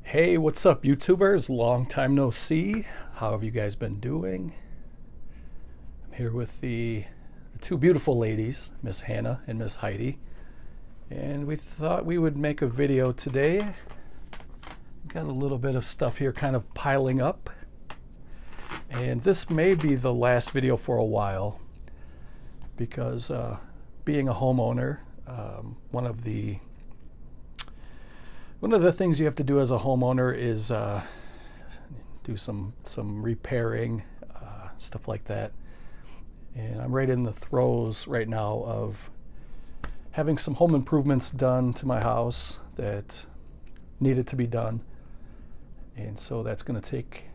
Hey, what's up, YouTubers? Long time no see. How have you guys been doing? I'm here with the two beautiful ladies, Miss Hannah and Miss Heidi, and we thought we would make a video today. Got a little bit of stuff here kind of piling up, and this may be the last video for a while because being a homeowner, one of the things you have to do as a homeowner is do some repairing, stuff like that. And I'm right in the throes right now of having some home improvements done to my house that needed to be done. And so that's going to take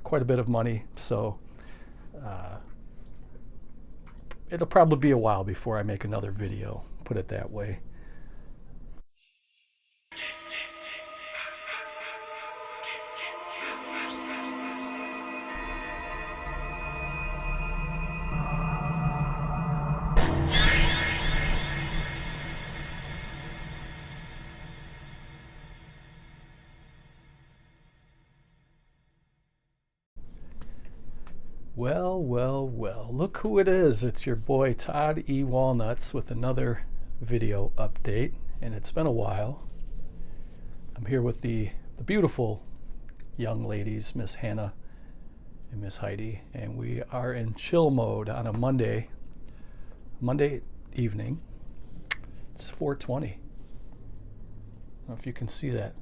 quite a bit of money. So it'll probably be a while before I make another video, put it that way. Well, look who it is. It's your boy Todd E. Walnuts with another video update, and it's been a while. I'm here with the beautiful young ladies, Miss Hannah and Miss Heidi, and we are in chill mode on a Monday evening. It's 4:20. I don't know if you can see that.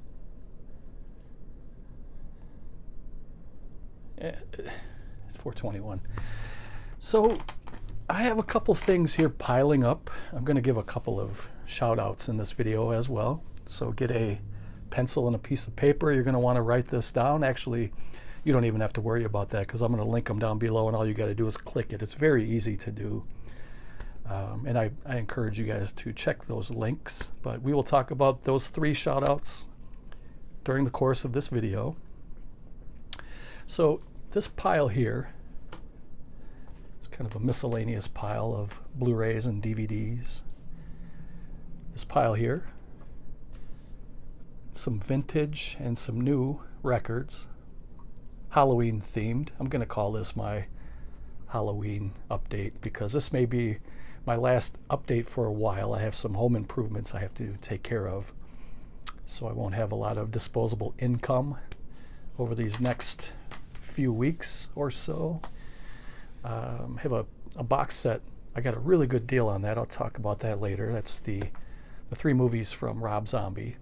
4:21. So I have a couple things here piling up. I'm going to give a couple of shout outs in this video as well. So get a pencil and a piece of paper. You're going to want to write this down. Actually, you don't even have to worry about that because I'm going to link them down below, and all you got to do is click it. It's very easy to do. And I encourage you guys to check those links. But we will talk about those 3 shout outs during the course of this video. So this pile here is kind of a miscellaneous pile of Blu-rays and DVDs. This pile here, some vintage and some new records, Halloween themed. I'm going to call this my Halloween update because this may be my last update for a while. I have some home improvements I have to take care of, so I won't have a lot of disposable income over these next few weeks or so. Have a box set. I got a really good deal on that. I'll talk about that later. That's the 3 movies from Rob Zombie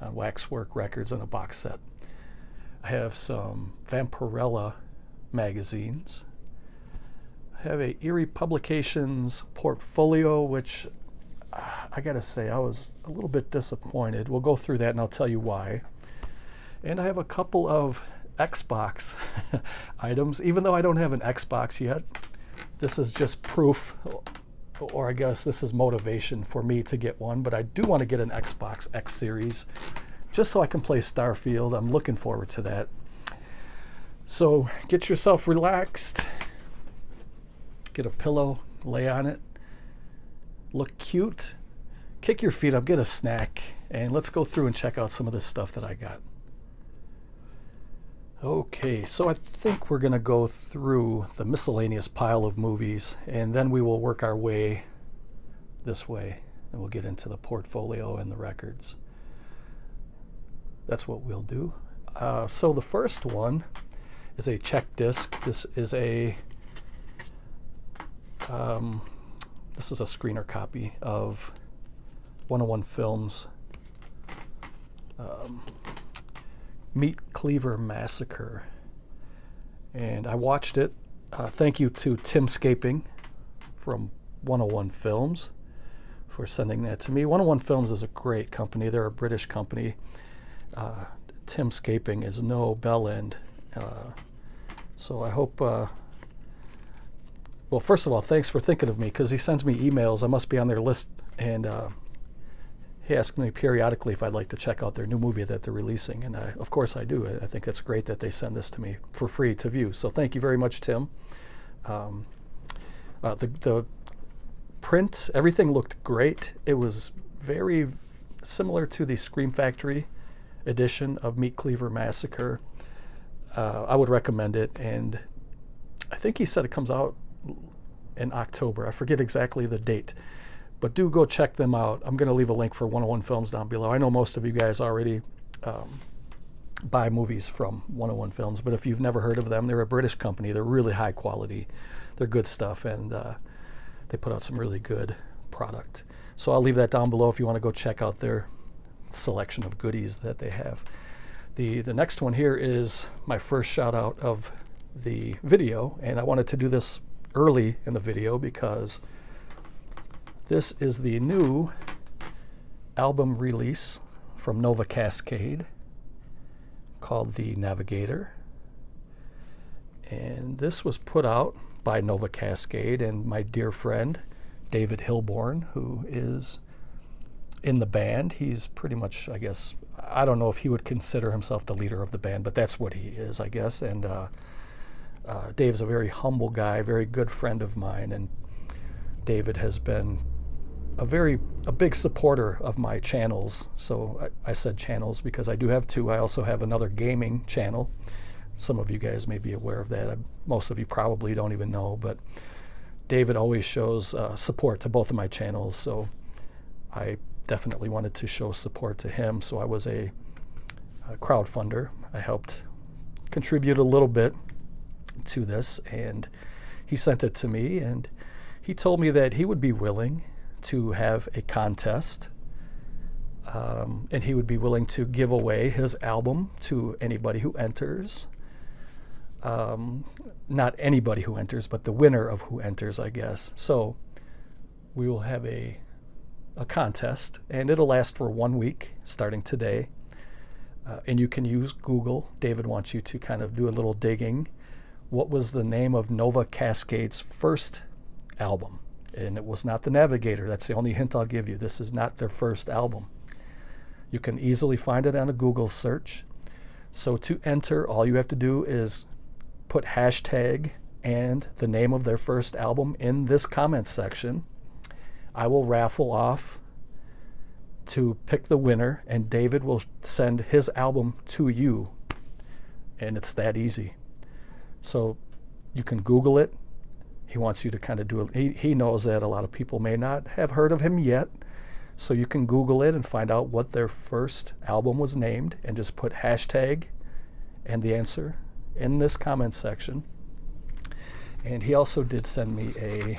on Waxwork Records in a box set. I have some Vampirella magazines. I have a Eerie Publications portfolio, which I gotta say I was a little bit disappointed. We'll go through that and I'll tell you why. And I have a couple of Xbox items, even though I don't have an Xbox yet. This is just proof, or I guess this is motivation for me to get one, but I do want to get an Xbox X Series just so I can play Starfield. I'm looking forward to that. So get yourself relaxed, get a pillow, lay on it, look cute, kick your feet up, get a snack, and let's go through and check out some of this stuff that I got. Okay, so I think we're going to go through the miscellaneous pile of movies, and then we will work our way this way, and we'll get into the portfolio and the records. That's what we'll do. So the first one is a Czech disc. This is a screener copy of 101 Films Meat Cleaver Massacre, and I watched it. Thank you to Tim Scaping from 101 Films for sending that to me. 101 Films is a great company. They're a British company. Tim Scaping is no bell end. So I hope, well, first of all, thanks for thinking of me, because he sends me emails. I must be on their list, and he asks me periodically if I'd like to check out their new movie that they're releasing, and of course I do. I think it's great that they send this to me for free to view. So thank you very much, Tim. The print, everything looked great. It was very similar to the Scream Factory edition of Meat Cleaver Massacre. I would recommend it, and I think he said it comes out in October. I forget exactly the date, but do go check them out. I'm going to leave a link for 101 Films down below. I know most of you guys already buy movies from 101 Films, but if you've never heard of them, they're a British company. They're really high quality. They're good stuff, and they put out some really good product. So I'll leave that down below if you want to go check out their selection of goodies that they have. The next one here is my first shout out of the video, and I wanted to do this early in the video because this is the new album release from Nova Cascade called The Navigator, and this was put out by Nova Cascade and my dear friend David Hilborn, who is in the band. He's pretty much, I guess, I don't know if he would consider himself the leader of the band, but that's what he is, I guess. And Dave's a very humble guy, very good friend of mine, and David has been a big supporter of my channels. So I said channels because I do have two. I also have another gaming channel. Some of you guys may be aware of that. Most of you probably don't even know, but David always shows support to both of my channels, so I definitely wanted to show support to him. So I was a crowdfunder. I helped contribute a little bit to this, and he sent it to me, and he told me that he would be willing to have a contest, and he would be willing to give away his album to anybody who enters. Not anybody who enters, but the winner of who enters, I guess. So we will have a contest, and it'll last for 1 week starting today, and you can use Google. David wants you to kind of do a little digging. What was the name of Nova Cascade's first album? And it was not The Navigator. That's the only hint I'll give you. This is not their first album. You can easily find it on a Google search. So to enter, all you have to do is put hashtag and the name of their first album in this comment section. I will raffle off to pick the winner, and David will send his album to you, and it's that easy. So you can Google it. He wants you to kind of do it. He knows that a lot of people may not have heard of him yet, so you can Google it and find out what their first album was named, and just put hashtag and the answer in this comment section. And he also did send me a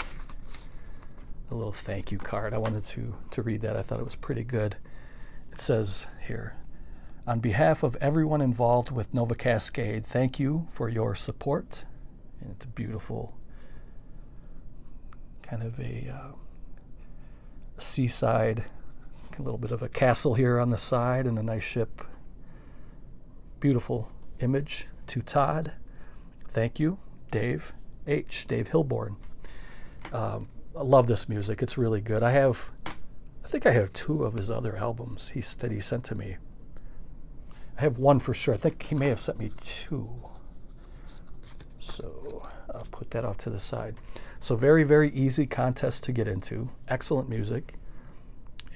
little thank you card. I wanted to read that. I thought it was pretty good. It says here, on behalf of everyone involved with Nova Cascade, thank you for your support. And it's a beautiful kind of a seaside, a little bit of a castle here on the side and a nice ship. Beautiful image. To Todd, thank you. Dave Hilborn. I love this music. It's really good. I think I have 2 of his other albums that he sent to me. I have 1 for sure. I think he may have sent me 2. So I'll put that off to the side. So very, very easy contest to get into. Excellent music.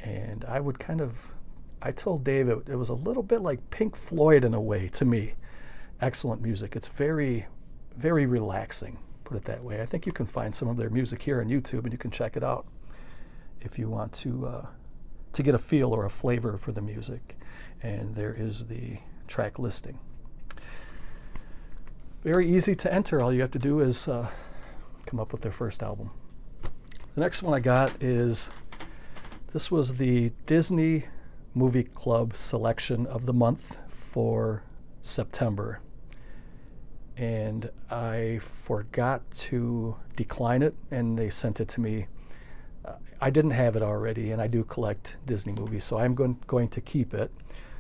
And I told Dave it was a little bit like Pink Floyd in a way to me. Excellent music. It's very, very relaxing, put it that way. I think you can find some of their music here on YouTube, and you can check it out if you want to get a feel or a flavor for the music. And there is the track listing. Very easy to enter. All you have to do is come up with their first album. The next one I got is, this was the Disney Movie Club selection of the month for September, and I forgot to decline it, and they sent it to me. I didn't have it already, and I do collect Disney movies, so I'm going to keep it.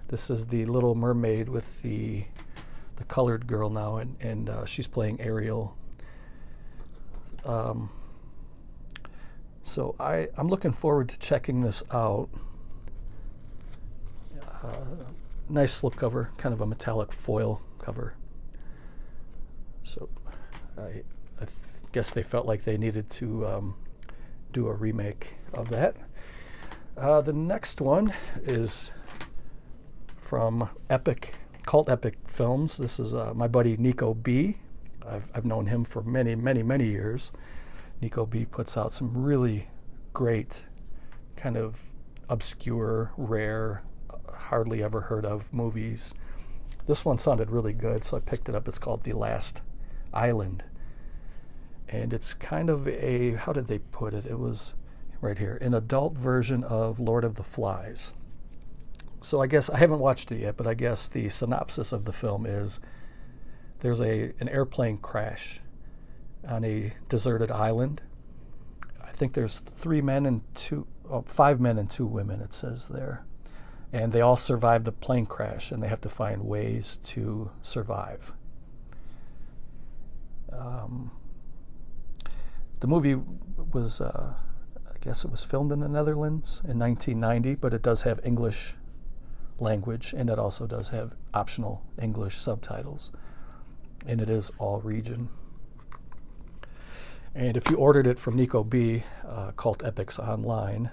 This is the Little Mermaid with the colored girl now, and she's playing Ariel. So I'm looking forward to checking this out. Nice slipcover, kind of a metallic foil cover. So I guess they felt like they needed to do a remake of that. The next one is from cult epic films. This is my buddy Nico B. I've known him for many years. Nico B puts out some really great, kind of obscure, rare, hardly ever heard of movies. This one sounded really good, so I picked it up. It's called The Last Island. And it's kind of how did they put it? It was right here, an adult version of Lord of the Flies. So I guess, I haven't watched it yet, but I guess the synopsis of the film is there's an airplane crash on a deserted island. I think there's 5 men and 2 women, it says there. And they all survive the plane crash, and they have to find ways to survive. The movie was, I guess it was filmed in the Netherlands in 1990, but it does have English language, and it also does have optional English subtitles. And it is all region. And if you ordered it from Nico B, Cult Epics Online,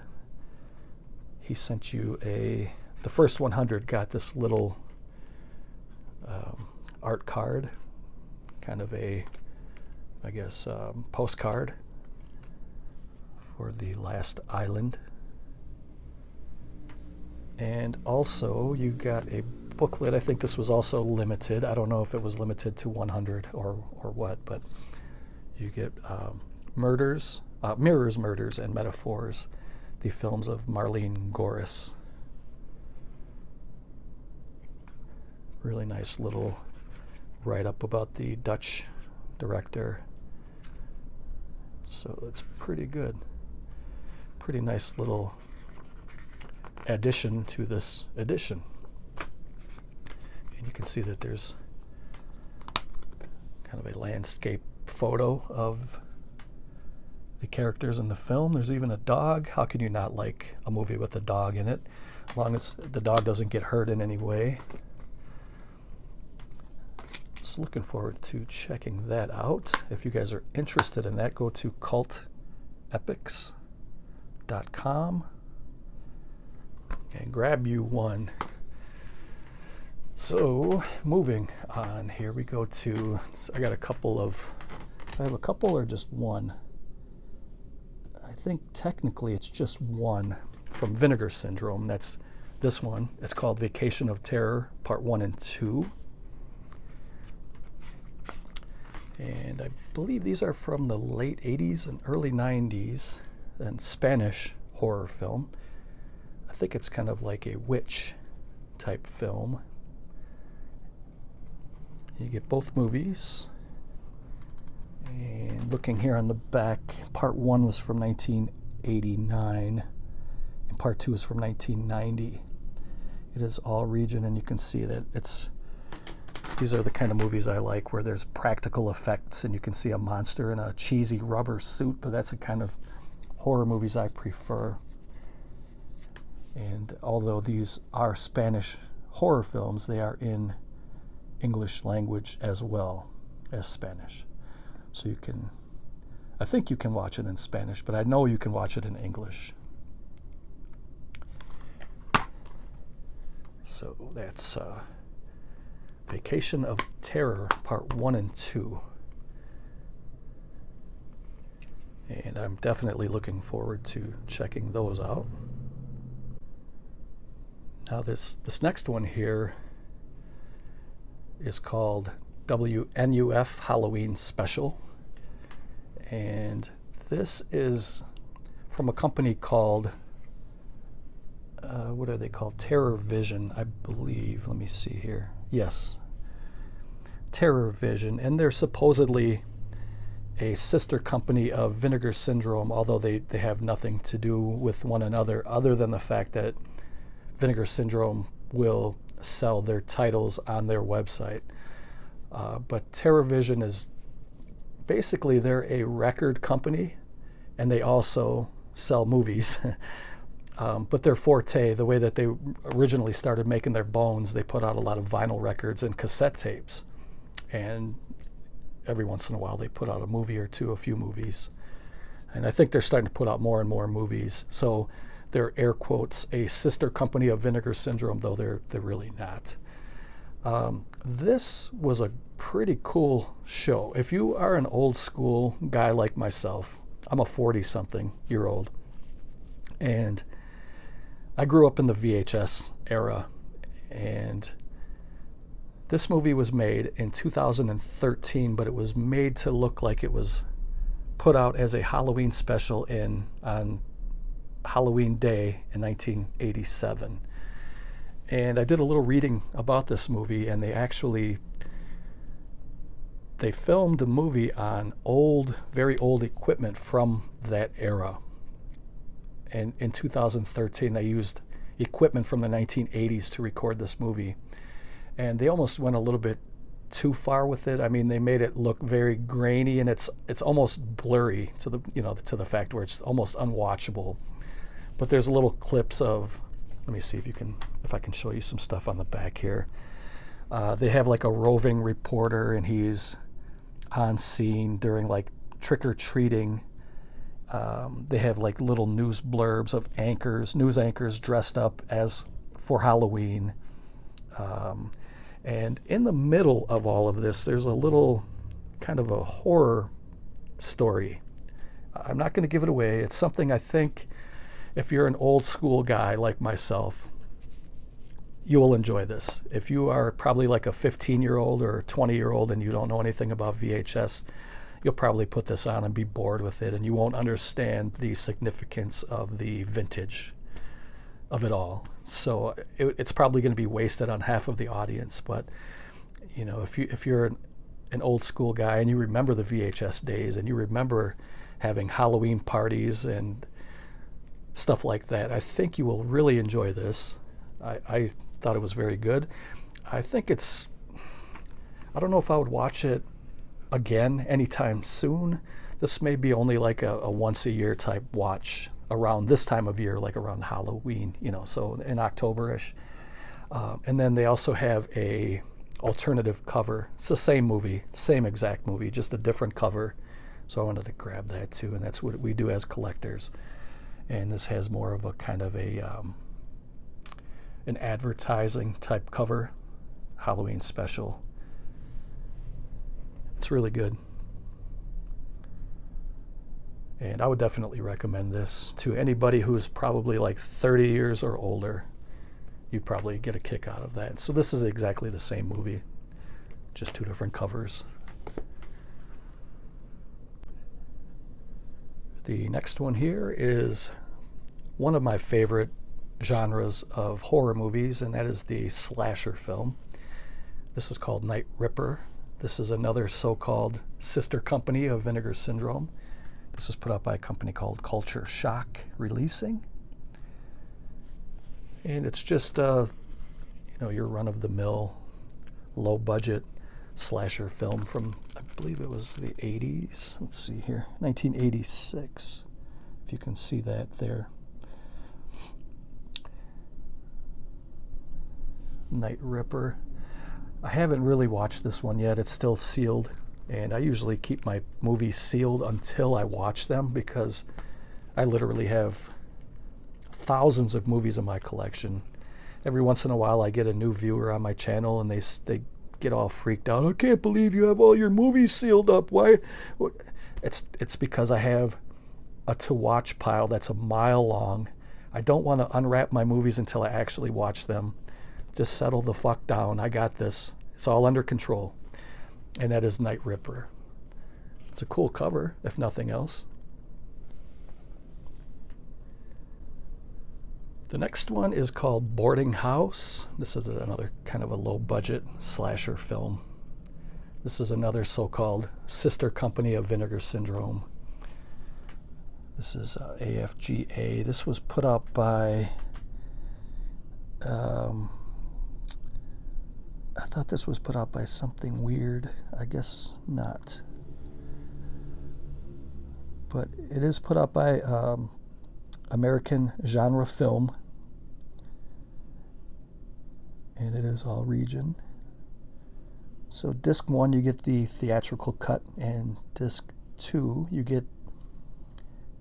he sent you the first 100 got this little art card, kind of postcard for The Last Island. And also you got a booklet. I think this was also limited. I don't know if it was limited to 100 or what, but you get Mirrors, Murders, and Metaphors, the films of Marlene Goris. Really nice little write-up about the Dutch director. So it's pretty good. Pretty nice little addition to this edition. And you can see that there's kind of a landscape photo of the characters in the film. There's even a dog. How can you not like a movie with a dog in it, as long as the dog doesn't get hurt in any way? So looking forward to checking that out. If you guys are interested in that, go to cultepics.com and grab you one. So moving on, here we go to, I have a couple or just one? I think technically it's just one from Vinegar Syndrome. That's this one. It's called Vacation of Terror, Part 1 and 2. And I believe these are from the late 80s and early 90s, and Spanish horror film. I think it's kind of like a witch type film. You get both movies. And looking here on the back, Part 1 was from 1989, and Part 2 is from 1990. It is all region, and you can see that these are the kind of movies I like, where there's practical effects and you can see a monster in a cheesy rubber suit, but that's the kind of horror movies I prefer. And although these are Spanish horror films, they are in English language as well as Spanish. So I think you can watch it in Spanish, but I know you can watch it in English. So that's Vacation of Terror, Part 1 and 2. And I'm definitely looking forward to checking those out. Now this next one here is called WNUF Halloween Special. And this is from a company called, what are they called? Terror Vision, I believe. Let me see here. Yes, Terror Vision. And they're supposedly a sister company of Vinegar Syndrome, although they have nothing to do with one another, other than the fact that Vinegar Syndrome will sell their titles on their website. But Terror Vision is basically, they're a record company, and they also sell movies. But their forte, the way that they originally started making their bones, they put out a lot of vinyl records and cassette tapes. And every once in a while they put out a movie or two, a few movies. And I think they're starting to put out more and more movies. So they're air quotes a sister company of Vinegar Syndrome, though they're really not. This was a pretty cool show. If you are an old school guy like myself, I'm a 40-something-year-old, and I grew up in the VHS era, and this movie was made in 2013, but it was made to look like it was put out as a Halloween special on Halloween Day in 1987. And I did a little reading about this movie, and they filmed the movie on very old equipment from that era. And in 2013, they used equipment from the 1980s to record this movie. And they almost went a little bit too far with it. I mean, they made it look very grainy, and it's almost blurry to the fact where it's almost unwatchable. But there's little clips of, let me see if I can show you some stuff on the back here. They have like a roving reporter, and he's on scene during like trick-or-treating. They have like little news blurbs of news anchors dressed up as for Halloween. And in the middle of all of this, there's a little kind of a horror story. I'm not going to give it away. It's something I think if you're an old school guy like myself, you will enjoy this. If you are probably like a 15-year-old or a 20-year-old and you don't know anything about VHS, you'll probably put this on and be bored with it, and you won't understand the significance of the vintage of it all. So it's probably going to be wasted on half of the audience. But if you're an old school guy and you remember the VHS days and you remember having Halloween parties and stuff like that, I think you will really enjoy this. I thought it was very good. I don't know if I would watch it again anytime soon. This may be only like a once a year type watch around this time of year, like around Halloween, so in October-ish. And then they also have a alternative cover. It's the same movie, same exact movie, just a different cover. So I wanted to grab that too, and that's what we do as collectors. And this has more of a kind of an advertising type cover, Halloween special. It's really good. And I would definitely recommend this to anybody who's probably like 30 years or older. You'd probably get a kick out of that. So this is exactly the same movie, just two different covers. The next one here is one of my favorite genres of horror movies, and that is the slasher film. This is called Night Ripper. This is another so-called sister company of Vinegar Syndrome. This was put out by a company called Culture Shock Releasing. And it's just, your run-of-the-mill, low-budget slasher film from, I believe it was the 80s. Let's see here, 1986, if you can see that there. Night Ripper. I haven't really watched this one yet. It's still sealed. And I usually keep my movies sealed until I watch them, because I literally have thousands of movies in my collection. Every once in a while I get a new viewer on my channel and they get all freaked out. I can't believe you have all your movies sealed up. Why? It's because I have a to watch pile that's a mile long. I don't want to unwrap my movies until I actually watch them. Just settle the fuck down. I got this. It's all under control. And that is Night Ripper. It's a cool cover, if nothing else. The next one is called Boarding House. This is another kind of a low-budget slasher film. This is another so-called sister company of Vinegar Syndrome. This is AFGA. This was put out by... I thought this was put out by something weird. I guess not. But it is put out by American Genre Film. And it is all region. So disc 1 you get the theatrical cut, and disc 2 you get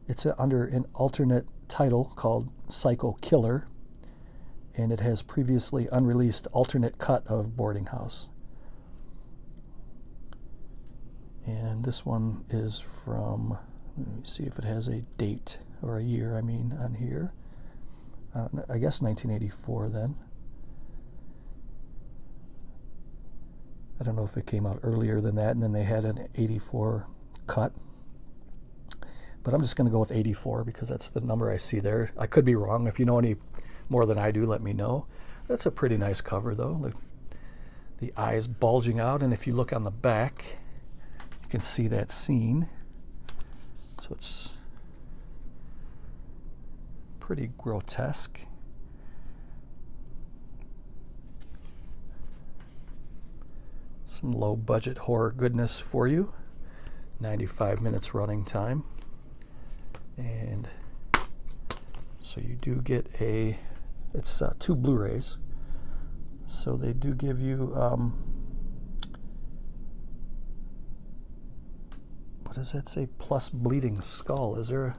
It's under an alternate title called Psycho Killer, and it has previously unreleased alternate cut of Boarding House. And this one is from, let me see if it has a date or a year, I mean, on here. I guess 1984 then. I don't know if it came out earlier than that, and then they had an 84 cut. But I'm just going to go with 84 because that's the number I see there. I could be wrong. If you know any more than I do, let me know. That's a pretty nice cover, though. The eyes bulging out, and if you look on the back, you can see that scene. So it's pretty grotesque. Some low-budget horror goodness for you. 95 minutes running time. And so you do get it's 2 Blu-rays. So they do give you, what does that say? Plus Bleeding Skull. Is there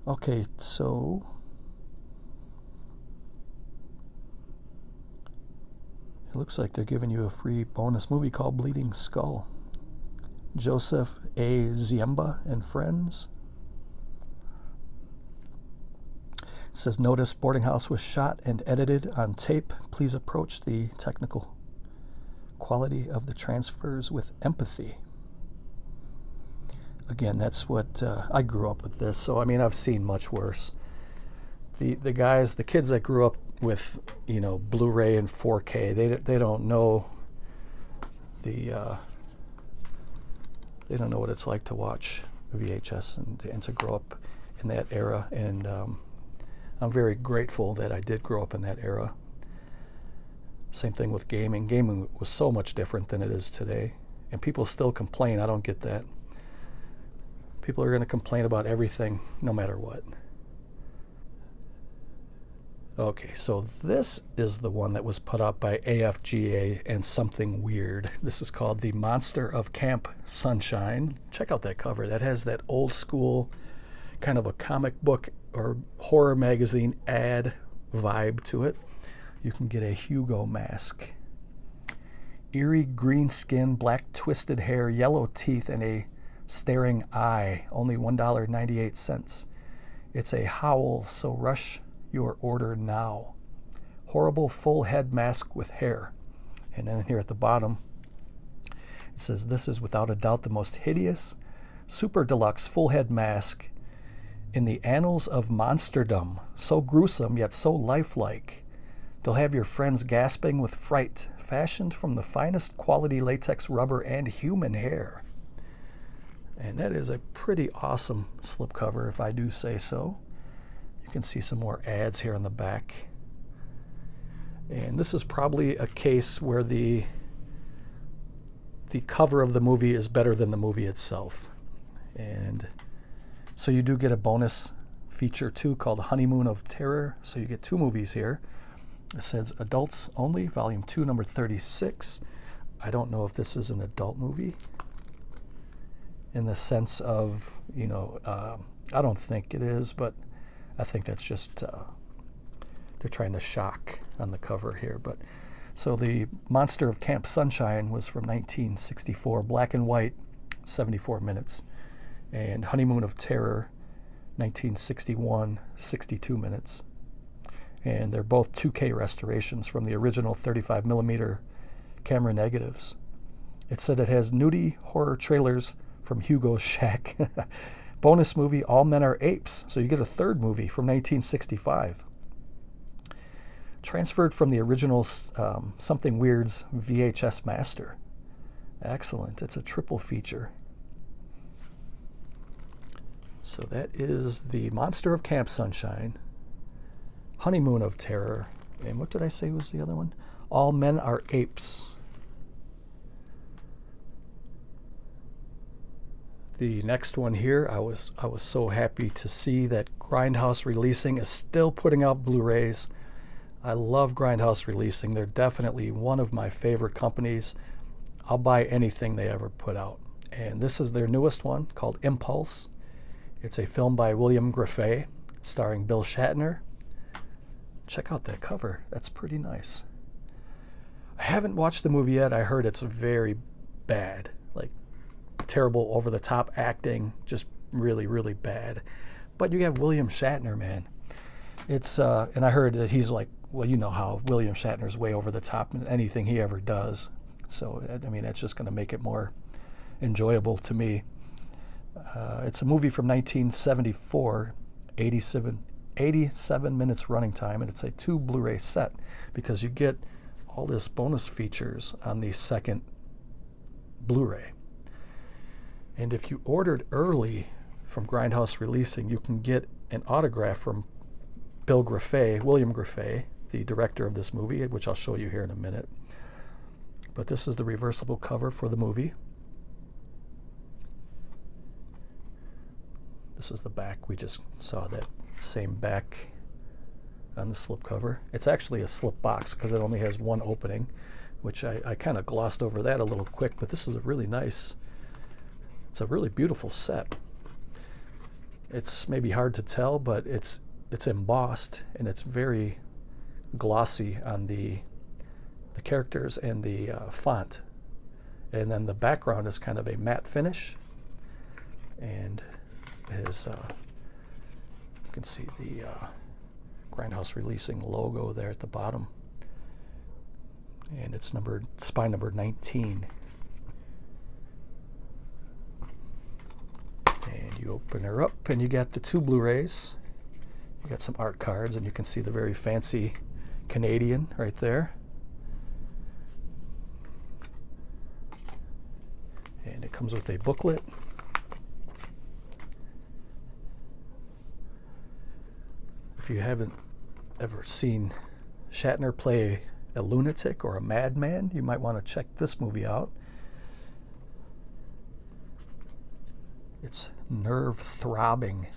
okay, so it looks like they're giving you a free bonus movie called Bleeding Skull. Joseph A. Ziemba and Friends. It says, notice Boarding House was shot and edited on tape. Please approach the technical quality of the transfers with empathy. Again, that's what I grew up with this, so I mean I've seen much worse. The kids that grew up with, you know, Blu-ray and 4K, they don't know they don't know what it's like to watch VHS and to grow up in that era. And I'm very grateful that I did grow up in that era. Same thing with gaming. Gaming was so much different than it is today. And people still complain. I don't get that. People are going to complain about everything, no matter what. Okay, so this is the one that was put up by AFGA and Something Weird. This is called The Monster of Camp Sunshine. Check out that cover. That has that old school kind of a comic book or horror magazine ad vibe to it. You can get a Hugo mask. Eerie green skin, black twisted hair, yellow teeth, and a staring eye. Only $1.98. It's a howl, so rush your order now. Horrible full head mask with hair. And then here at the bottom, it says, this is without a doubt the most hideous, super deluxe full head mask in the annals of monsterdom. So gruesome, yet so lifelike. They'll have your friends gasping with fright, fashioned from the finest quality latex rubber and human hair. And that is a pretty awesome slipcover, if I do say so. You can see some more ads here on the back. And this is probably a case where the cover of the movie is better than the movie itself. And so you do get a bonus feature too called Honeymoon of Terror. So you get 2 movies here. It says Adults Only, Volume 2, number 36. I don't know if this is an adult movie in the sense of, you know, I don't think it is, but I think that's just they're trying to shock on the cover here. But so the Monster of Camp Sunshine was from 1964, black and white, 74 minutes, and Honeymoon of Terror, 1961, 62 minutes. And they're both 2K restorations from the original 35 millimeter camera negatives. It said it has nudie horror trailers from Hugo's Shack. Bonus movie, All Men Are Apes. So you get a 3rd movie from 1965. Transferred from the original Something Weird's VHS master. Excellent. It's a triple feature. So that is the Monster of Camp Sunshine, Honeymoon of Terror, and what did I say was the other one? All Men Are Apes. The next one here, I was so happy to see that Grindhouse Releasing is still putting out Blu-rays. I love Grindhouse Releasing. They're definitely one of my favorite companies. I'll buy anything they ever put out. And this is their newest one called Impulse. It's a film by William Griffey starring Bill Shatner. Check out that cover. That's pretty nice. I haven't watched the movie yet. I heard it's very bad. Like terrible over-the-top acting. Just really, really bad. But you have William Shatner, man. It's and I heard that he's like, well, you know how William Shatner's way over the top in anything he ever does. So, I mean, that's just going to make it more enjoyable to me. It's a movie from 1974, 87 minutes running time, and it's a 2 Blu-ray set because you get all this bonus features on the second Blu-ray. And if you ordered early from Grindhouse Releasing, you can get an autograph from William Griffey, the director of this movie, which I'll show you here in a minute. But this is the reversible cover for the movie. This is the back. We just saw that same back on the slipcover. It's actually a slip box because it only has one opening, which I kind of glossed over that a little quick, but this is a really nice, it's a really beautiful set. It's maybe hard to tell, but it's embossed and it's very glossy on the characters and the font. And then the background is kind of a matte finish. And it is, you can see the Grindhouse Releasing logo there at the bottom. And it's spine number 19. And you open her up and you got the 2 Blu-rays. You got some art cards and you can see the very fancy Canadian right there. And it comes with a booklet. If you haven't ever seen Shatner play a lunatic or a madman, you might want to check this movie out. It's nerve-throbbing.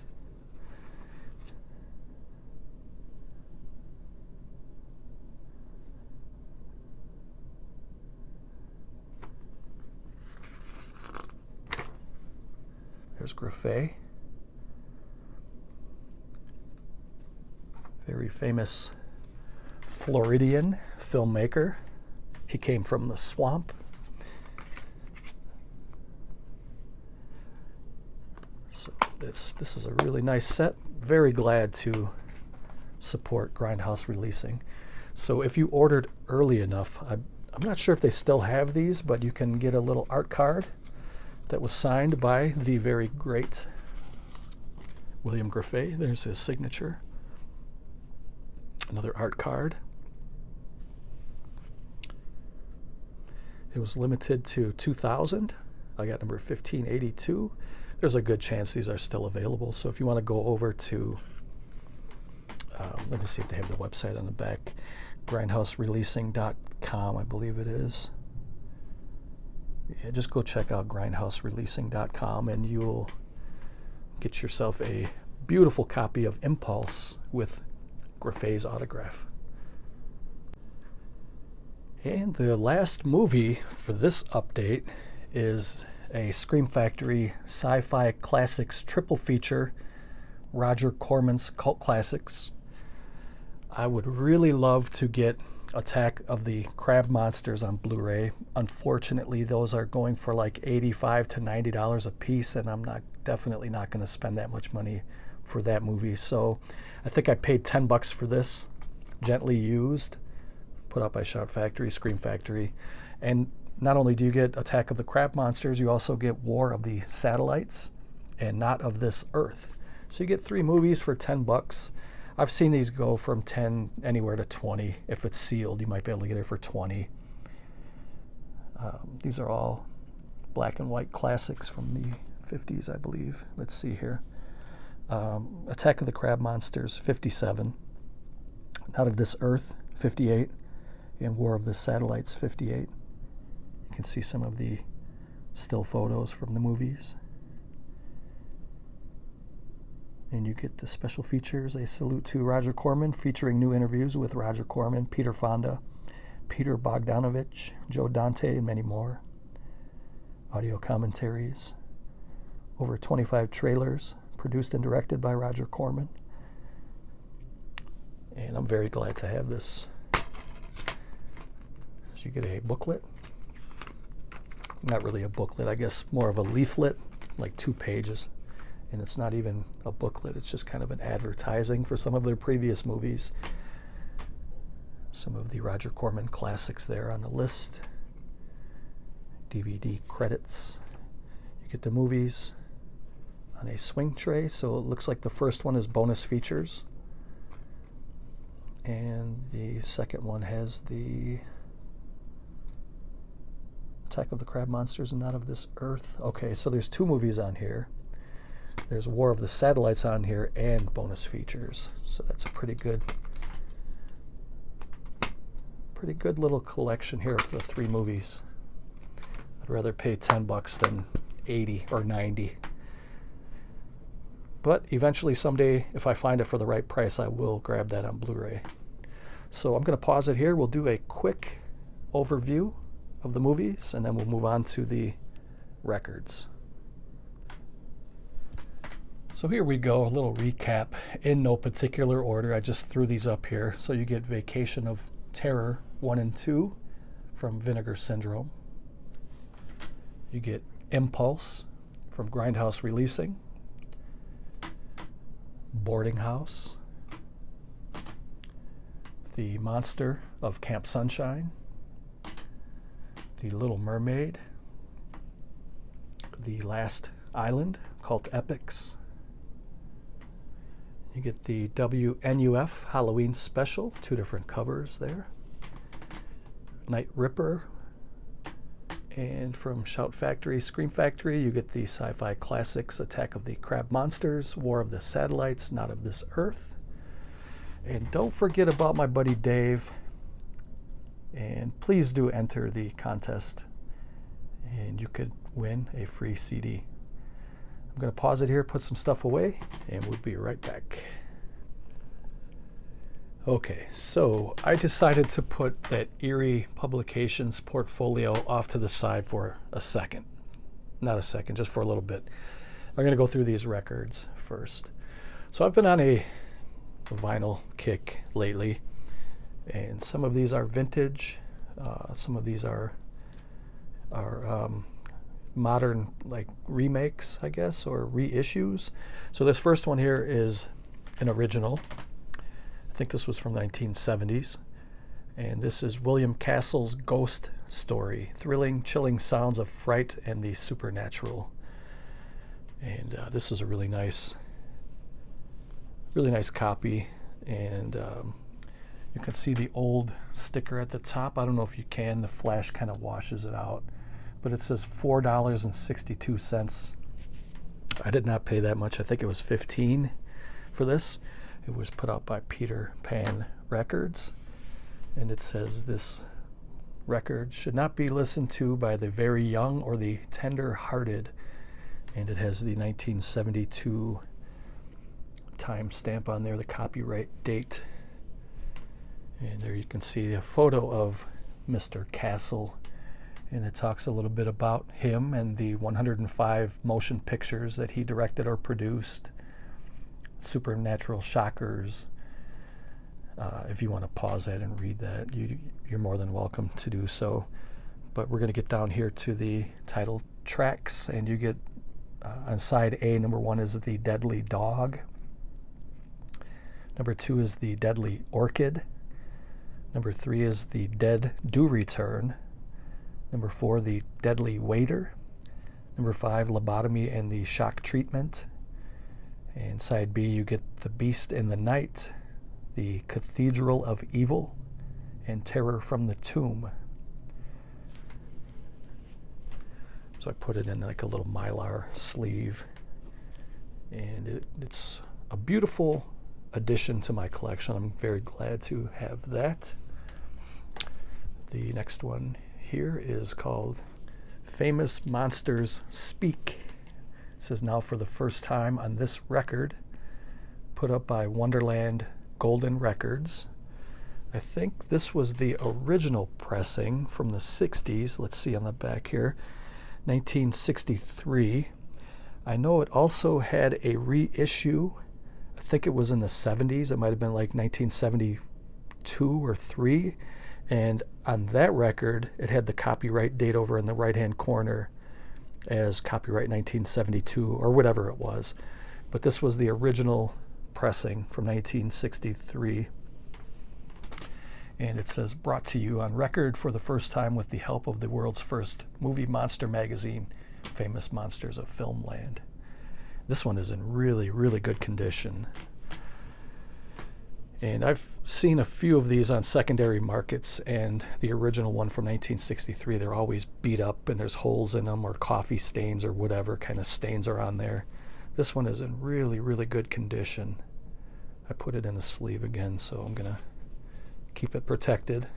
There's Griffey. Very famous Floridian filmmaker. He came from the swamp. So this is a really nice set. Very glad to support Grindhouse Releasing. So if you ordered early enough, I'm not sure if they still have these, but you can get a little art card that was signed by the very great William Griffey. There's his signature. Another art card. It was limited to 2,000. I got number 1582. There's a good chance these are still available. So if you want to go over to, let me see if they have the website on the back, grindhousereleasing.com, I believe it is. Yeah, just go check out grindhousereleasing.com and you'll get yourself a beautiful copy of Impulse with Griffey's autograph. And the last movie for this update is a Scream Factory Sci-Fi Classics triple feature, Roger Corman's Cult Classics. I would really love to get Attack of the Crab Monsters on Blu-ray. Unfortunately, those are going for like $85 to $90 a piece, and I'm definitely not going to spend that much money for that movie. So I think I paid $10 for this, gently used, put out by Shout Factory, Scream Factory. And not only do you get Attack of the Crab Monsters, you also get War of the Satellites and Not of This Earth. So you get 3 movies for $10. I've seen these go from 10 anywhere to 20. If it's sealed, you might be able to get it for 20. These are all black and white classics from the 50s, I believe. Let's see here. Attack of the Crab Monsters, 57. Not of This Earth, 58. And War of the Satellites, 58. You can see some of the still photos from the movies. And you get the special features, a salute to Roger Corman, featuring new interviews with Roger Corman, Peter Fonda, Peter Bogdanovich, Joe Dante, and many more. audio commentaries, over 25 trailers, produced and directed by Roger Corman. And I'm very glad to have this. So you get a booklet. Not really a booklet, I guess more of a leaflet, like 2 pages. And it's not even a booklet, it's just kind of an advertising for some of their previous movies. Some of the Roger Corman classics there on the list. DVD credits. You get the movies on a swing tray, so it looks like the first one is bonus features. And the second one has the Attack of the Crab Monsters and Not of This Earth. Okay, so there's 2 movies on here. There's War of the Satellites on here and bonus features. So that's a pretty good little collection here of the 3 movies. I'd rather pay $10 than 80 or 90. But eventually someday, if I find it for the right price, I will grab that on Blu-ray. So I'm going to pause it here. We'll do a quick overview of the movies, and then we'll move on to the records. So here we go, a little recap in no particular order. I just threw these up here. So you get Vacation of Terror 1 and 2 from Vinegar Syndrome. You get Impulse from Grindhouse Releasing. Boarding House. The Monster of Camp Sunshine. The Little Mermaid. The Last Island, Cult Epics. You get the WNUF Halloween Special, 2 different covers there. Night Ripper. And from Shout Factory, Scream Factory, you get the Sci-Fi Classics, Attack of the Crab Monsters, War of the Satellites, Not of This Earth. And don't forget about my buddy Dave. And please do enter the contest. And you could win a free CD. I'm going to pause it here, put some stuff away, and we'll be right back. Okay, so I decided to put that Eerie Publications portfolio off to the side for a second. Not a second, just for a little bit. I'm going to go through these records first. So I've been on a vinyl kick lately, and some of these are vintage. Some of these are modern, like remakes, I guess, or reissues. So this first one here is an original. I think this was from 1970s, and this is William Castle's Ghost Story, thrilling, chilling sounds of fright and the supernatural. And this is a really nice copy, and you can see the old sticker at the top. I don't know if you can, the flash kind of washes it out, but it says $4.62. I did not pay that much. I think it was $15 for this. It was put out by Peter Pan Records, and it says this record should not be listened to by the very young or the tender-hearted, and it has the 1972 time stamp on there, the copyright date. And there you can see a photo of Mr. Castle, and it talks a little bit about him and the 105 motion pictures that he directed or produced. Supernatural Shockers. If you want to pause that and read that, you're more than welcome to do so. But we're going to get down here to the title tracks, and you get on side A, number 1 is The Deadly Dog. Number 2 is The Deadly Orchid. Number 3 is The Dead Do Return. Number 4, The Deadly Waiter. Number 5, Lobotomy and the Shock Treatment. And side B, you get The Beast in the Night, The Cathedral of Evil, and Terror from the Tomb. So I put it in like a little Mylar sleeve, and it's a beautiful addition to my collection. I'm very glad to have that. The next one here is called Famous Monsters Speak. It says, now for the first time on this record, put up by Wonderland Golden Records. I think this was the original pressing from the 60s. Let's see on the back here. 1963. I know it also had a reissue. I think it was in the 70s. It might have been like 1972 or 3. And on that record, it had the copyright date over in the right-hand corner as copyright 1972 or whatever it was. But this was the original pressing from 1963. And it says, brought to you on record for the first time with the help of the world's first movie monster magazine, Famous Monsters of Filmland. This one is in really, really good condition. And I've seen a few of these on secondary markets, and the original one from 1963, they're always beat up and there's holes in them or coffee stains or whatever kind of stains are on there. This one is in really, really good condition. I put it in a sleeve again, so I'm going to keep it protected.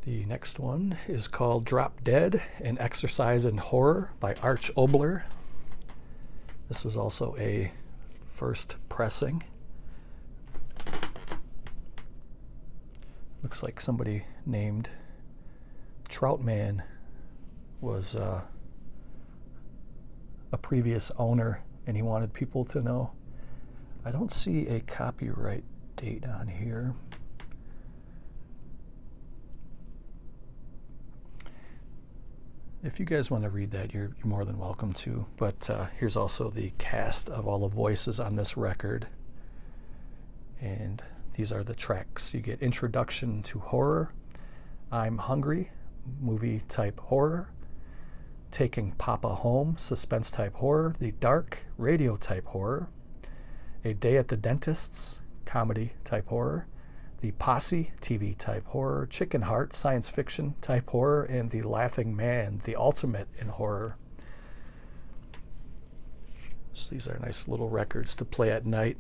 The next one is called Drop Dead, An Exercise in Horror by Art Shoutouts. This was also a first pressing. Looks like somebody named Troutman was a previous owner, and he wanted people to know. I don't see a copyright date on here. If you guys want to read that, you're more than welcome to. But here's also the cast of all the voices on this record. And these are the tracks. You get Introduction to Horror, I'm Hungry, movie type horror, Taking Papa Home, suspense type horror, The Dark, radio type horror, A Day at the Dentist's, comedy type horror, The Posse, TV type horror, Chicken Heart, science fiction type horror, and The Laughing Man, the ultimate in horror. So these are nice little records to play at night.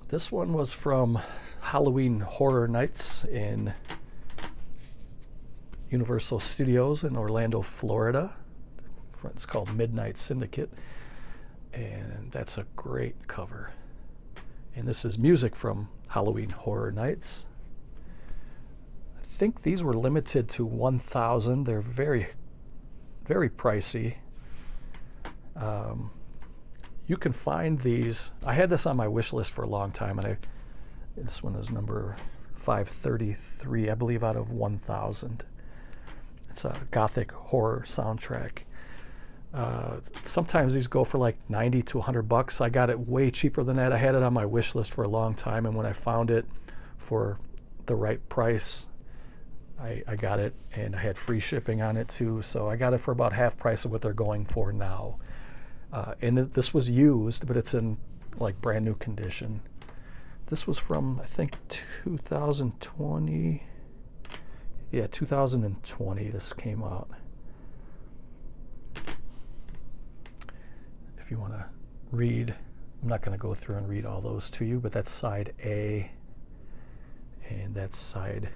This one was from Halloween Horror Nights in Universal Studios in Orlando, Florida. It's called Midnight Syndicate. And that's a great cover. And this is music from Halloween Horror Nights. I think these were limited to 1,000. They're very, very pricey. You can find these. I had this on my wish list for a long time, and this one is number 533, I believe, out of 1,000. It's a gothic horror soundtrack. Sometimes these go for like 90 to 100 bucks. I got it way cheaper than that. I had it on my wish list for a long time, and when I found it for the right price, I got it, and I had free shipping on it too. So I got it for about half price of what they're going for now. And this was used, but it's in like brand new condition. This was from, I think, 2020. Yeah, 2020 this came out. If you want to read, I'm not going to go through and read all those to you, but that's side A and that's side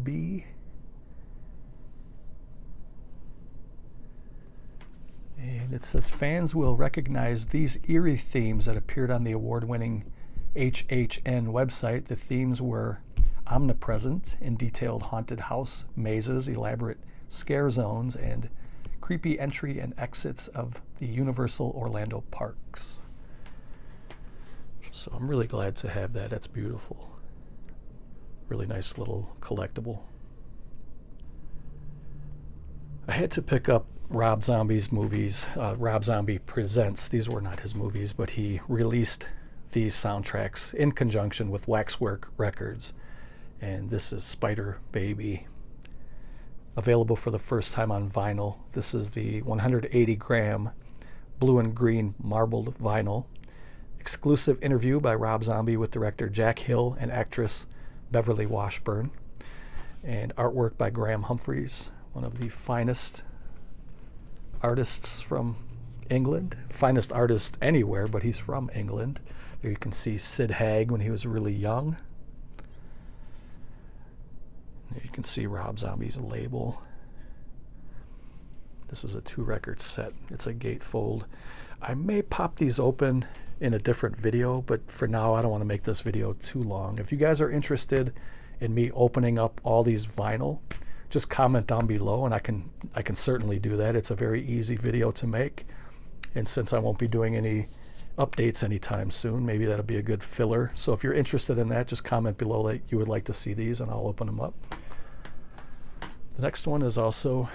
B. And it says fans will recognize these eerie themes that appeared on the award-winning HHN website. The themes were omnipresent in detailed haunted house mazes, elaborate scare zones, and creepy entry and exits of the Universal Orlando parks. So I'm really glad to have that. That's beautiful. Really nice little collectible. I had to pick up Rob Zombie's movies. Rob Zombie Presents. These were not his movies, but he released these soundtracks in conjunction with Waxwork Records. And this is Spider Baby. Available for the first time on vinyl. This is the 180-gram blue and green marbled vinyl. Exclusive interview by Rob Zombie with director Jack Hill and actress Beverly Washburn. And artwork by Graham Humphreys, one of the finest artists from England. Finest artist anywhere, but he's from England. There you can see Sid Haig when he was really young. There you can see Rob Zombie's label. This is a 2-record set. It's a gatefold. I may pop these open in a different video, but for now I don't want to make this video too long. If you guys are interested in me opening up all these vinyl, just comment down below and I can certainly do that. It's a very easy video to make, and since I won't be doing any updates anytime soon, maybe that'll be a good filler. So if you're interested in that, just comment below that you would like to see these and I'll open them up. The next one is also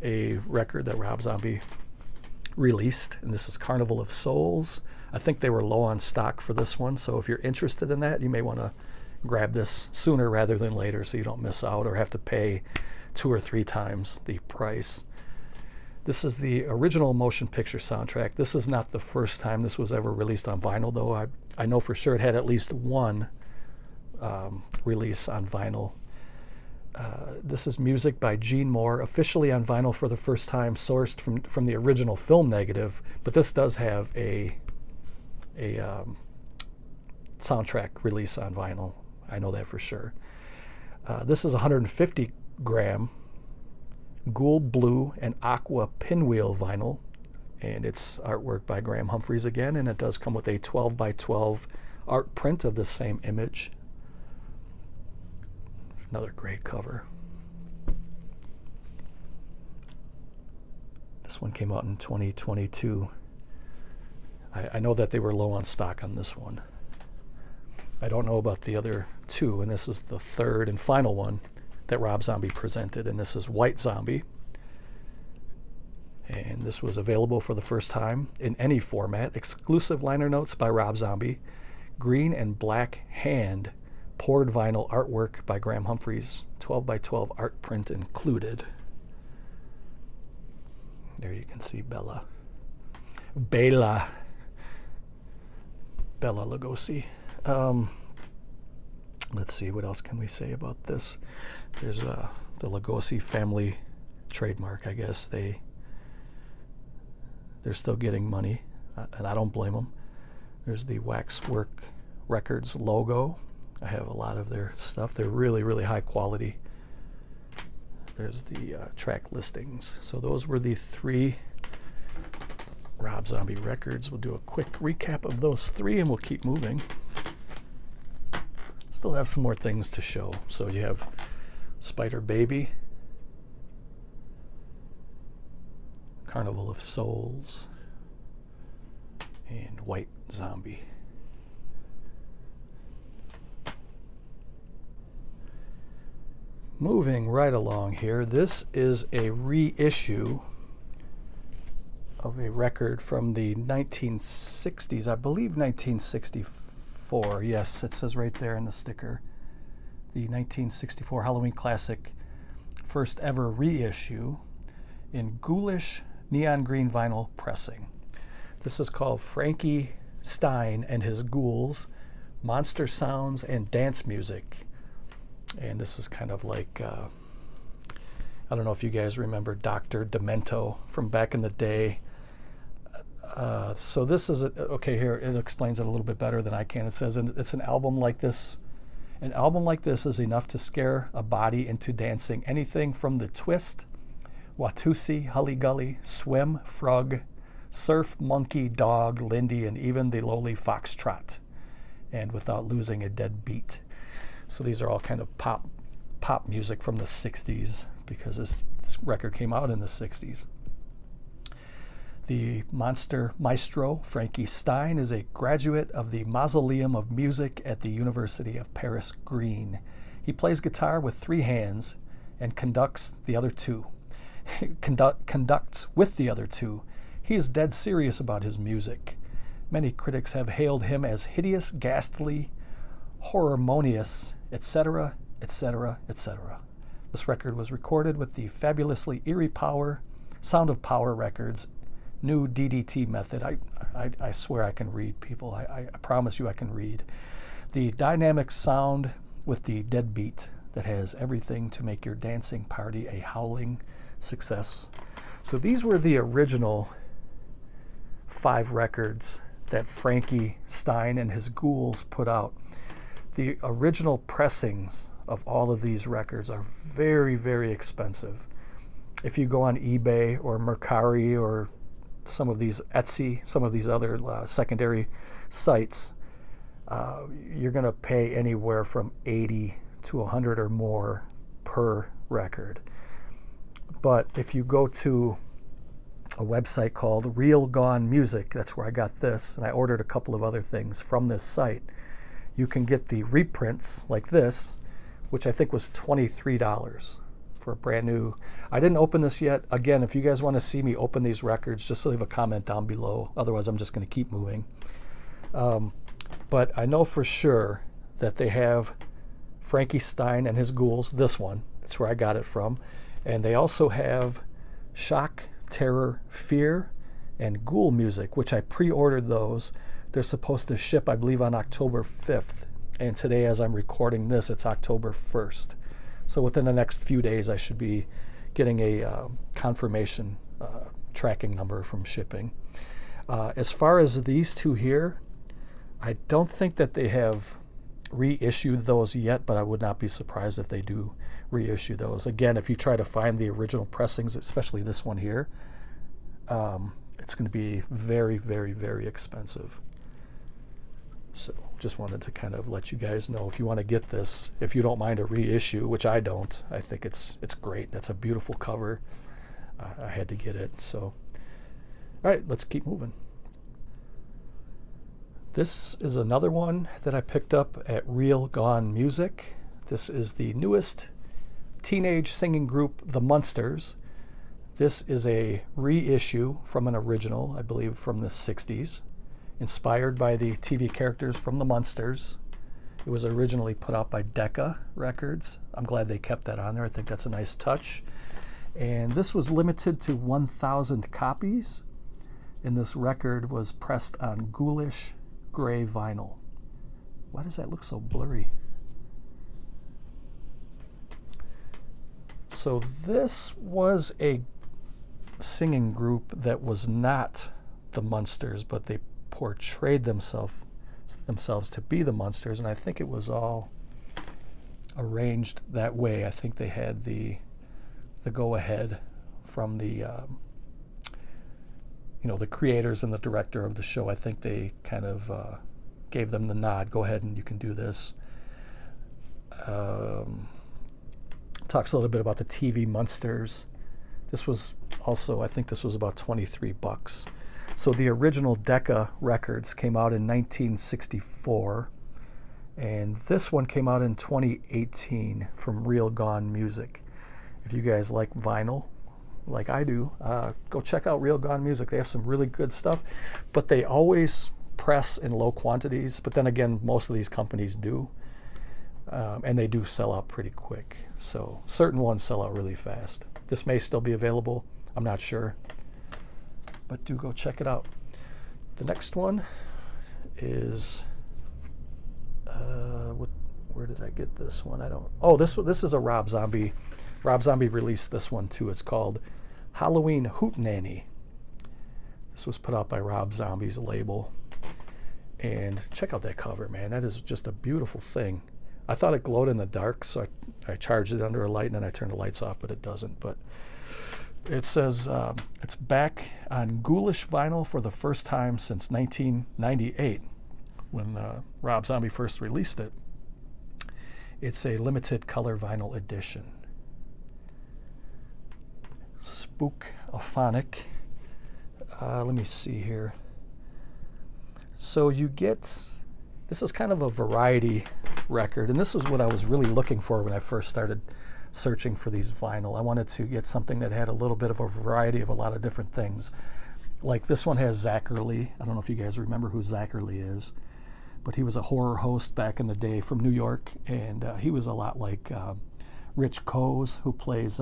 a record that Rob Zombie released, and this is Carnival of Souls. I think they were low on stock for this one, so if you're interested in that, you may want to grab this sooner rather than later so you don't miss out or have to pay 2 or 3 times the price. This is the original motion picture soundtrack. This is not the first time this was ever released on vinyl, though. I know for sure it had at least one release on vinyl. This is music by Gene Moore, officially on vinyl for the first time, sourced from the original film negative, but this does have a soundtrack release on vinyl. I know that for sure. This is 150 gram Gould Blue and Aqua Pinwheel vinyl, and it's artwork by Graham Humphreys again, and it does come with a 12 by 12 art print of the same image. Another great cover. This one came out in 2022. I know that they were low on stock on this one. I don't know about the other two, and this is the third and final one that Rob Zombie presented, and this is White Zombie. And this was available for the first time in any format. Exclusive liner notes by Rob Zombie. Green and black hand poured vinyl artwork by Graham Humphreys. 12 by 12 art print included. There you can see Bela Lugosi. Let's see, what else can we say about this? There's the Lugosi family trademark, I guess. They're still getting money, and I don't blame them. There's the Waxwork Records logo. I have a lot of their stuff. They're really, really high quality. There's the track listings. So those were the 3 Rob Zombie records. We'll do a quick recap of those 3 and we'll keep moving. Still have some more things to show. So you have Spider Baby, Carnival of Souls, and White Zombie. Moving right along here, this is a reissue of a record from the 1960s, I believe 1964. Yes, it says right there in the sticker. The 1964 Halloween classic, first ever reissue in ghoulish neon green vinyl pressing. This is called Frankie Stein and His Ghouls, Monster Sounds and Dance Music. And this is kind of like, I don't know if you guys remember Dr. Demento from back in the day. So this is, okay, here, it explains it a little bit better than I can. It says it's an album like this. An album like this is enough to scare a body into dancing anything from the twist, Watusi, Hully Gully, swim, frog, surf, monkey, dog, Lindy, and even the lowly foxtrot, and without losing a dead beat. So these are all kind of pop music from the 60s, because this record came out in the 60s. The monster maestro, Frankie Stein, is a graduate of the Mausoleum of Music at the University of Paris Green. He plays guitar with 3 hands and conducts the other 2. Conducts with the other 2. He is dead serious about his music. Many critics have hailed him as hideous, ghastly, horrormonious, etc., etc., etc. This record was recorded with the fabulously eerie Sound of Power Records new DDT method. I swear I can read, people. I promise you I can read. The dynamic sound with the dead beat that has everything to make your dancing party a howling success. So these were the original 5 records that Frankie Stein and his ghouls put out. The original pressings of all of these records are very, very expensive. If you go on eBay or Mercari or some of these Etsy, some of these other secondary sites, you're going to pay anywhere from 80 to 100 or more per record. But if you go to a website called Real Gone Music, that's where I got this, and I ordered a couple of other things from this site, you can get the reprints like this, which I think was $23 for a brand new. I didn't open this yet. Again, if you guys want to see me open these records, just leave a comment down below. Otherwise, I'm just going to keep moving. But I know for sure that they have Frankie Stein and his Ghouls, this one. That's where I got it from. And they also have Shock, Terror, Fear, and Ghoul Music, which I pre-ordered those. They're supposed to ship, I believe, on October 5th. And today, as I'm recording this, it's October 1st. So within the next few days, I should be getting a confirmation tracking number from shipping. As far as these two here, I don't think that they have reissued those yet, but I would not be surprised if they do reissue those. Again, if you try to find the original pressings, especially this one here, it's going to be very, very, very expensive. So just wanted to kind of let you guys know, if you want to get this, if you don't mind a reissue, which I don't, I think it's great. That's a beautiful cover. I had to get it. So, all right, let's keep moving. This is another one that I picked up at Real Gone Music. This is the newest teenage singing group, The Munsters. This is a reissue from an original, I believe from the 60s, inspired by the TV characters from The Munsters. It was originally put out by Decca Records. I'm glad they kept that on there. I think that's a nice touch. And this was limited to 1,000 copies. And this record was pressed on ghoulish gray vinyl. Why does that look so blurry? So this was a singing group that was not the Munsters, but they portrayed themselves to be the Munsters, and I think it was all arranged that way. I think they had the go-ahead from the the creators and the director of the show. I think they kind of gave them the nod. Go ahead and you can do this. Talks a little bit about the TV Munsters. This was also, I think this was about $23. So the original Decca Records came out in 1964, and this one came out in 2018 from Real Gone Music. If you guys like vinyl, like I do, go check out Real Gone Music. They have some really good stuff, but they always press in low quantities. But then again, most of these companies do, and they do sell out pretty quick. So certain ones sell out really fast. This may still be available. I'm not sure, but do go check it out. The next one is where did I get this one? This is a Rob Zombie. Rob Zombie released this one too. It's called Halloween Hootenanny. This was put out by Rob Zombie's label. And check out that cover, man. That is just a beautiful thing. I thought it glowed in the dark, so I charged it under a light, and then I turned the lights off, but it doesn't. But it says it's back on ghoulish vinyl for the first time since 1998, when Rob Zombie first released it. It's a limited color vinyl edition. Spookophonic. Let me see here. So you get, this is kind of a variety record, and this is what I was really looking for when I first started searching for these vinyl. I wanted to get something that had a little bit of a variety of a lot of different things. Like this one has Zachary. I don't know if you guys remember who Zachary is, but he was a horror host back in the day from New York, and he was a lot like Rich Coase, who plays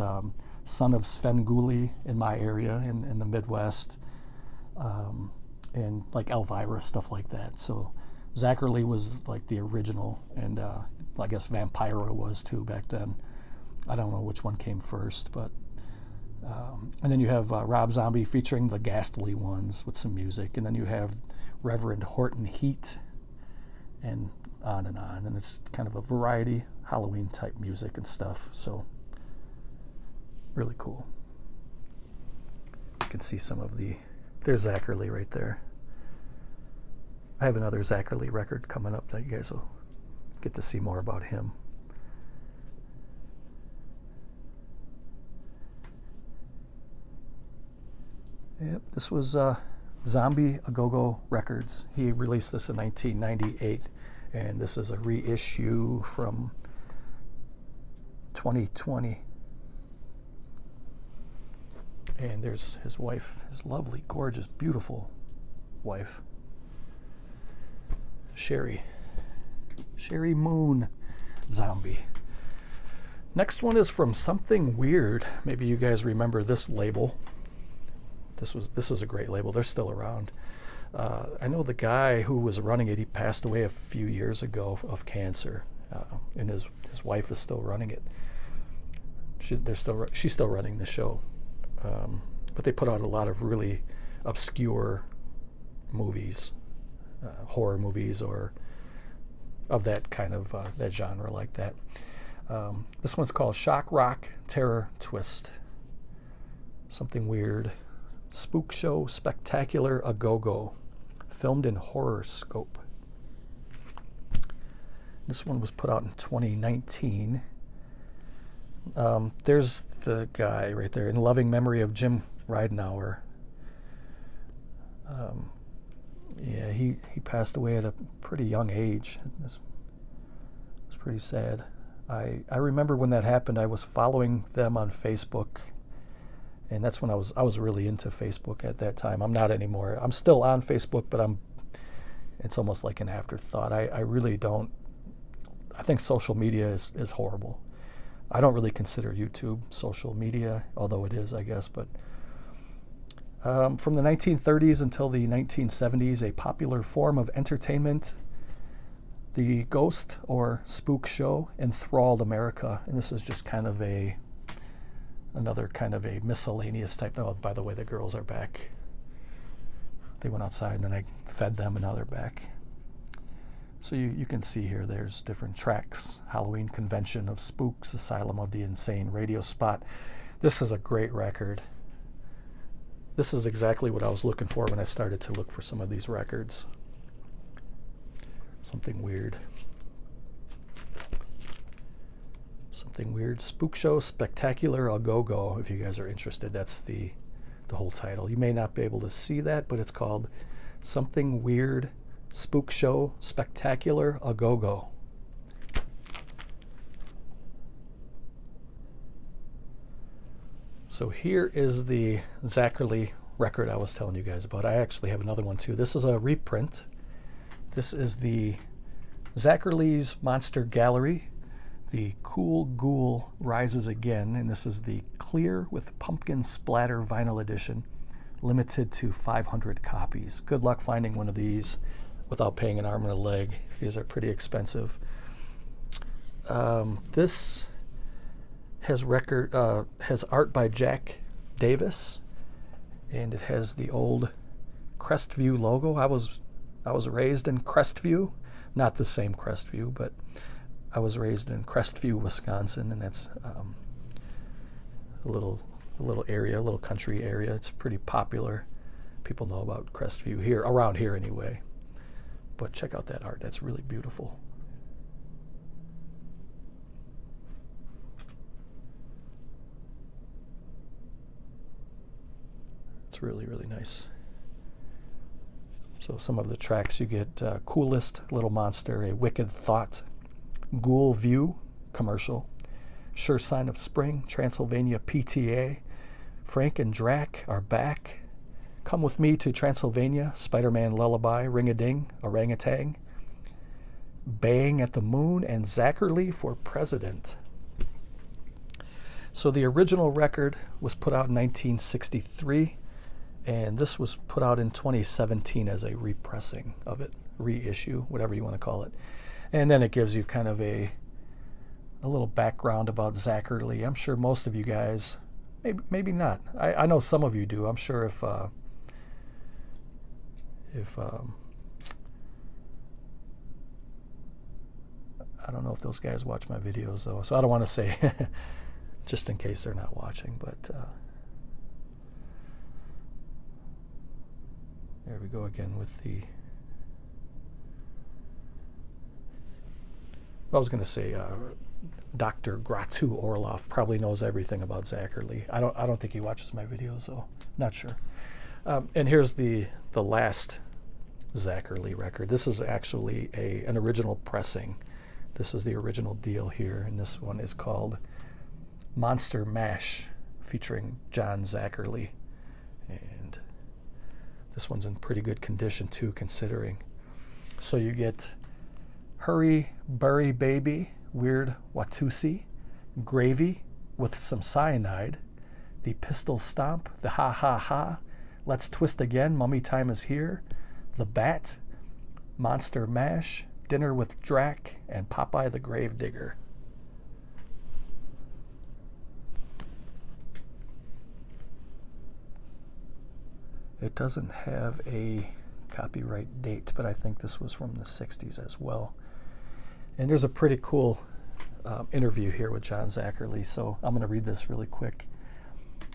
son of Svengoolie in my area in the Midwest, and like Elvira, stuff like that. So Zachary was like the original, and I guess Vampirella was too back then. I don't know which one came first, but and then you have Rob Zombie featuring the Ghastly Ones with some music, and then you have Reverend Horton Heat, and on, and it's kind of a variety Halloween type music and stuff. So really cool. You can see some of the There's Zachary right there. I have another Zachary record coming up that you guys will get to see more about him. Yep, this was Zombie A Go-Go Records. He released this in 1998, and this is a reissue from 2020. And there's his wife, his lovely, gorgeous, beautiful wife, Sherry Moon Zombie. Next one is from Something Weird. Maybe you guys remember this label. This is a great label. They're still around. I know the guy who was running it. He passed away a few years ago of cancer, and his wife is still running it. She's still running the show, but they put out a lot of really obscure movies, horror movies, or of that kind of that genre like that. This one's called Shock Rock Terror Twist. Something Weird. Spook Show Spectacular A Go-Go, filmed in Horror Scope. This one was put out in 2019. There's the guy right there, in loving memory of Jim Ridenauer. Yeah, he passed away at a pretty young age. It was pretty sad. I remember when that happened, I was following them on Facebook. And that's when I was really into Facebook at that time. I'm not anymore. I'm still on Facebook, but it's almost like an afterthought. I really don't. I think social media is horrible. I don't really consider YouTube social media, although it is, I guess. But from the 1930s until the 1970s, a popular form of entertainment, the ghost or spook show enthralled America. And this is just kind of another kind of a miscellaneous type. Oh, by the way, the girls are back. They went outside and then I fed them and now they're back. So you can see here there's different tracks. Halloween Convention of Spooks, Asylum of the Insane, Radio Spot. This is a great record. This is exactly what I was looking for when I started to look for some of these records. Something Weird. Something Weird. Spook Show Spectacular A Go-Go, if you guys are interested. That's the whole title. You may not be able to see that, but it's called Something Weird Spook Show Spectacular A Go-Go. So here is the Zachary record I was telling you guys about. I actually have another one too. This is a reprint. This is the Zachary's Monster Gallery. The Cool Ghoul Rises Again, and this is the clear with pumpkin splatter vinyl edition, limited to 500 copies. Good luck finding one of these without paying an arm and a leg. These are pretty expensive. This has art by Jack Davis, and it has the old Crestview logo. I was raised in Crestview, not the same Crestview, but I was raised in Crestview, Wisconsin, and that's a little area, a little country area. It's pretty popular. People know about Crestview here, around here anyway. But check out that art. That's really beautiful. It's really, really nice. So some of the tracks you get: Coolest Little Monster, A Wicked Thought, Ghoul View, commercial, Sure Sign of Spring, Transylvania PTA, Frank and Drac Are Back, Come With Me to Transylvania, Spider-Man Lullaby, Ring-a-Ding, Orangutan, Bang at the Moon, and Zachary for President. So the original record was put out in 1963, and this was put out in 2017 as a repressing of it, reissue, whatever you want to call it. And then it gives you kind of a little background about Zachary. I'm sure most of you guys, maybe not. I know some of you do. I'm sure if I don't know if those guys watch my videos though, so I don't want to say just in case they're not watching, but There we go again with the... I was going to say Dr. Gratu Orloff probably knows everything about Zachary. I don't think he watches my videos, though. Not sure. And here's the last Zachary record. This is actually an original pressing. This is the original deal here, and this one is called Monster Mash, featuring John Zachary. And this one's in pretty good condition too, considering. So you get Hurry Burry Baby, Weird Watusi, Gravy with some cyanide, the Pistol Stomp, the Ha Ha Ha, Let's Twist Again, Mummy Time Is Here, The Bat, Monster Mash, Dinner with Drac, and Popeye the Gravedigger. It doesn't have a copyright date, but I think this was from the 60s as well. And there's a pretty cool interview here with John Zachary, so I'm going to read this really quick.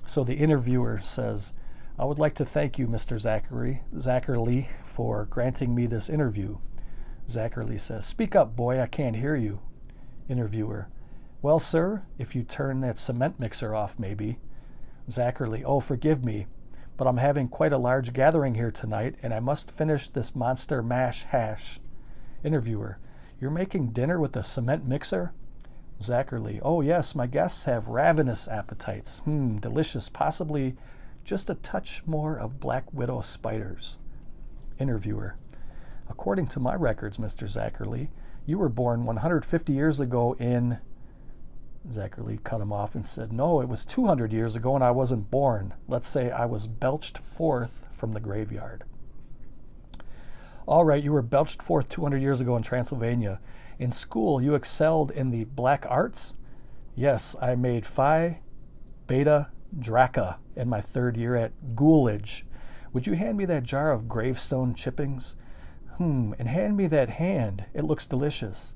So the interviewer says, I would like to thank you, Mr. Zachary, for granting me this interview. Zachary says, speak up, boy, I can't hear you. Interviewer, well, sir, if you turn that cement mixer off, maybe. Zachary, oh, forgive me, but I'm having quite a large gathering here tonight, and I must finish this Monster Mash hash. Interviewer, you're making dinner with a cement mixer? Zachary, oh yes, my guests have ravenous appetites. Delicious, possibly just a touch more of Black Widow spiders. Interviewer, according to my records, Mr. Zachary, you were born 150 years ago in... Zachary cut him off and said, no, it was 200 years ago and I wasn't born. Let's say I was belched forth from the graveyard. All right, you were belched forth 200 years ago in Transylvania. In school, you excelled in the black arts? Yes, I made Phi Beta Draca in my third year at Ghoulage. Would you hand me that jar of gravestone chippings? And hand me that hand. It looks delicious.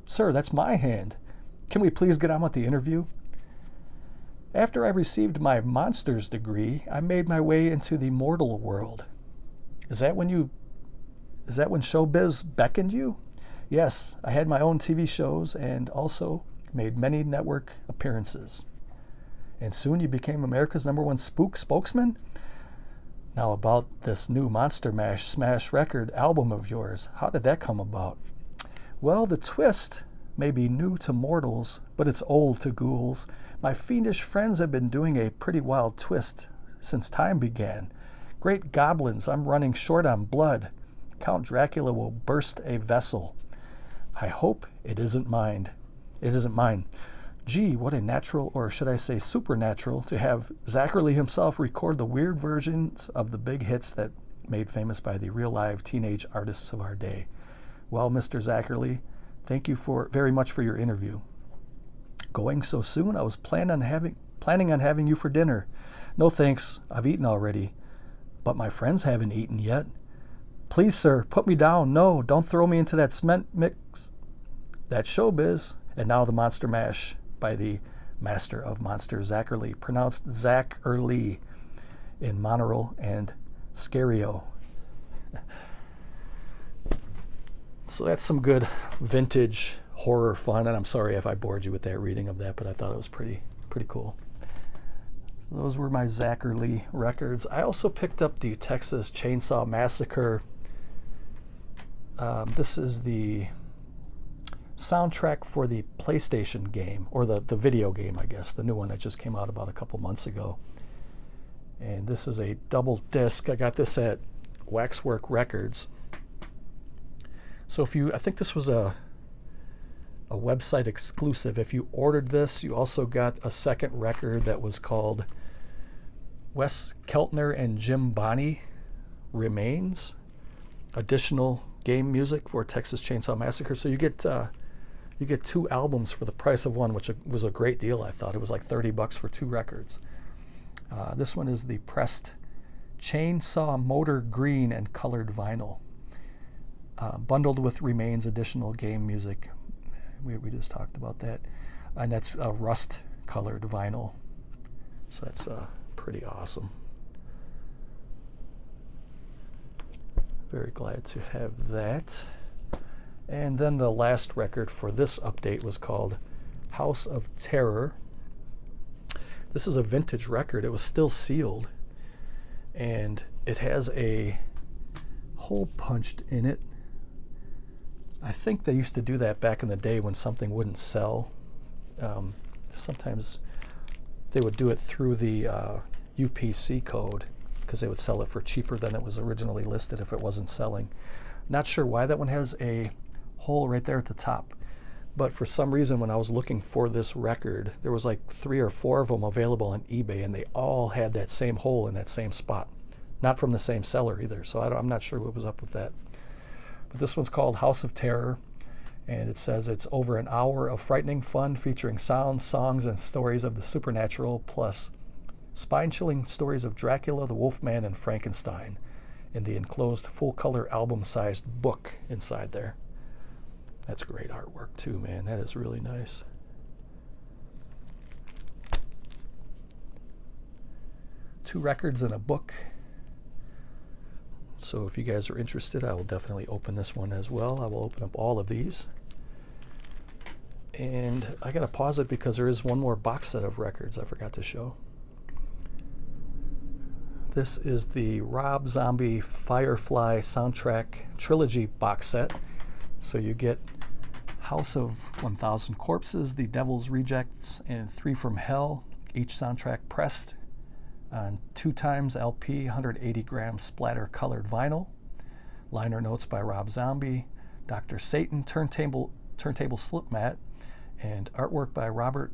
Sir, that's my hand. Can we please get on with the interview? After I received my monsters degree, I made my way into the mortal world. Is that when showbiz beckoned you? Yes, I had my own TV shows and also made many network appearances. And soon you became America's #1 spook spokesman? Now about this new Monster Mash smash record album of yours, how did that come about? Well, the twist may be new to mortals, but it's old to ghouls. My fiendish friends have been doing a pretty wild twist since time began. Great goblins, I'm running short on blood. Count Dracula will burst a vessel. I hope it isn't mine. It isn't mine. Gee, what a natural, or should I say supernatural, to have Zachary himself record the weird versions of the big hits that made famous by the real-live teenage artists of our day. Well, Mr. Zachary, thank you very much for your interview. Going so soon? I was planning on having you for dinner. No thanks, I've eaten already. But my friends haven't eaten yet. Please, sir, put me down. No, don't throw me into that cement mix. That's showbiz. And now the Monster Mash by the master of monsters, Zachary, pronounced Zach Early in Monorail and Scario. So that's some good vintage horror fun, and I'm sorry if I bored you with that reading of that, but I thought it was pretty cool. So those were my Zachary records. I also picked up the Texas Chainsaw Massacre. This is the soundtrack for the PlayStation game, or the video game, I guess, the new one that just came out about a couple months ago. And this is a double disc. I got this at Waxwork Records. So I think this was a website exclusive. If you ordered this, you also got a second record that was called Wes Keltner and Jim Bonney Remains, additional game music for Texas Chainsaw Massacre. So you get 2 albums for the price of one, which was a great deal, I thought. It was like $30 for 2 records. This one is the pressed Chainsaw Motor Green and colored vinyl. Bundled with Remains additional game music. We just talked about that. And that's a rust-colored vinyl. So that's pretty awesome. Very glad to have that. And then the last record for this update was called House of Terror. This is a vintage record. It was still sealed, and it has a hole punched in it. I think they used to do that back in the day when something wouldn't sell. Sometimes they would do it through the UPC code because they would sell it for cheaper than it was originally listed if it wasn't selling. Not sure why that one has a hole right there at the top, but for some reason when I was looking for this record, there was like 3 or 4 of them available on eBay, and they all had that same hole in that same spot. Not from the same seller either, so I'm not sure what was up with that. But this one's called House of Terror, and it says it's over an hour of frightening fun featuring sounds, songs, and stories of the supernatural, plus spine-chilling stories of Dracula, the Wolfman, and Frankenstein in the enclosed full-color album-sized book inside there. That's great artwork too, man. That is really nice. Two records and a book. So if you guys are interested, I will definitely open this one as well. I will open up all of these. And I gotta pause it because there is one more box set of records I forgot to show. This is the Rob Zombie Firefly soundtrack trilogy box set. So you get House of 1000 Corpses, The Devil's Rejects, and 3 from Hell, each soundtrack pressed on 2x LP, 180 gram splatter colored vinyl. Liner notes by Rob Zombie, Dr. Satan, turntable slip mat, and artwork by Robert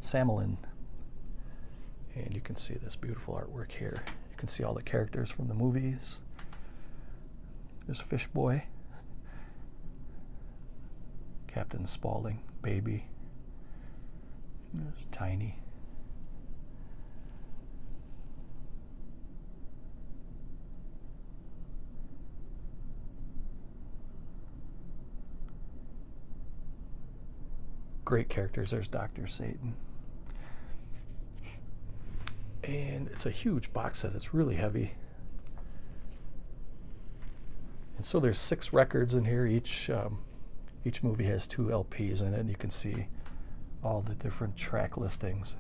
Samelin. And you can see this beautiful artwork here. You can see all the characters from the movies. There's Fish Boy, Captain Spaulding, Baby. There's Tiny. Great characters. There's Dr. Satan. And it's a huge box set. It's really heavy. And so there's 6 records in here. Each movie has 2 LPs in it, and you can see all the different track listings.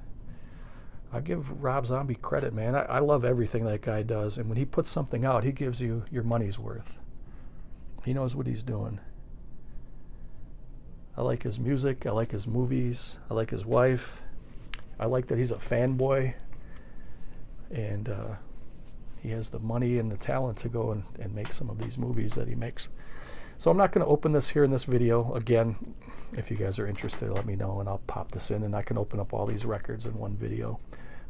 I give Rob Zombie credit, man. I love everything that guy does, and when he puts something out, he gives you your money's worth. He knows what he's doing. I like his music. I like his movies. I like his wife. I like that he's a fanboy, and he has the money and the talent to go and make some of these movies that he makes. So I'm not going to open this here in this video. Again, if you guys are interested, let me know, and I'll pop this in, and I can open up all these records in one video.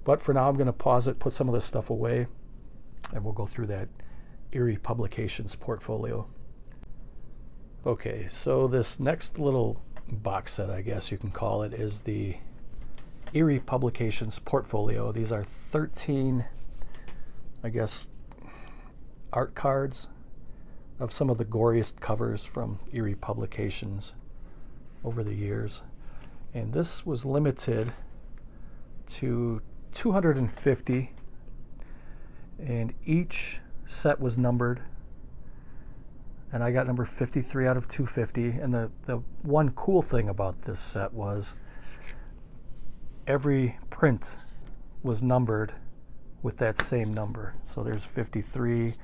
But for now, I'm going to pause it, put some of this stuff away, and we'll go through that Eerie Publications portfolio. Okay, so this next little box set, I guess you can call it, is the Eerie Publications portfolio. These are 13, I guess, art cards of some of the goriest covers from Eerie Publications over the years. And this was limited to 250, and each set was numbered, and I got number 53 out of 250. And the one cool thing about this set was every print was numbered with that same number. So there's 53,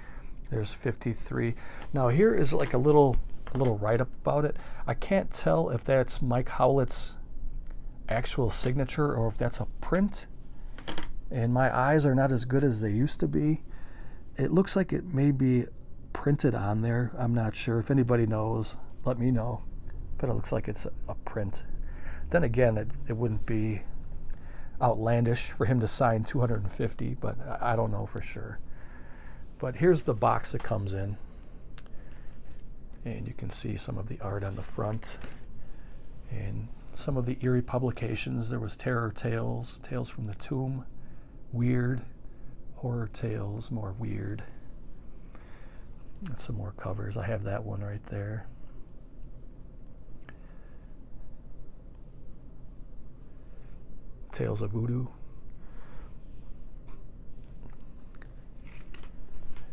there's 53. Now here is like a little write-up about it. I can't tell if that's Mike Howlett's actual signature or if that's a print, and my eyes are not as good as they used to be. It looks like it may be printed on there. I'm not sure. If anybody knows, let me know. But it looks like it's a print. Then again, it wouldn't be outlandish for him to sign 250, but I don't know for sure. But here's the box it comes in, and you can see some of the art on the front and some of the Eerie Publications. There was Terror Tales, Tales from the Tomb, Weird, Horror Tales, more Weird, and some more covers. I have that one right there. Tales of Voodoo.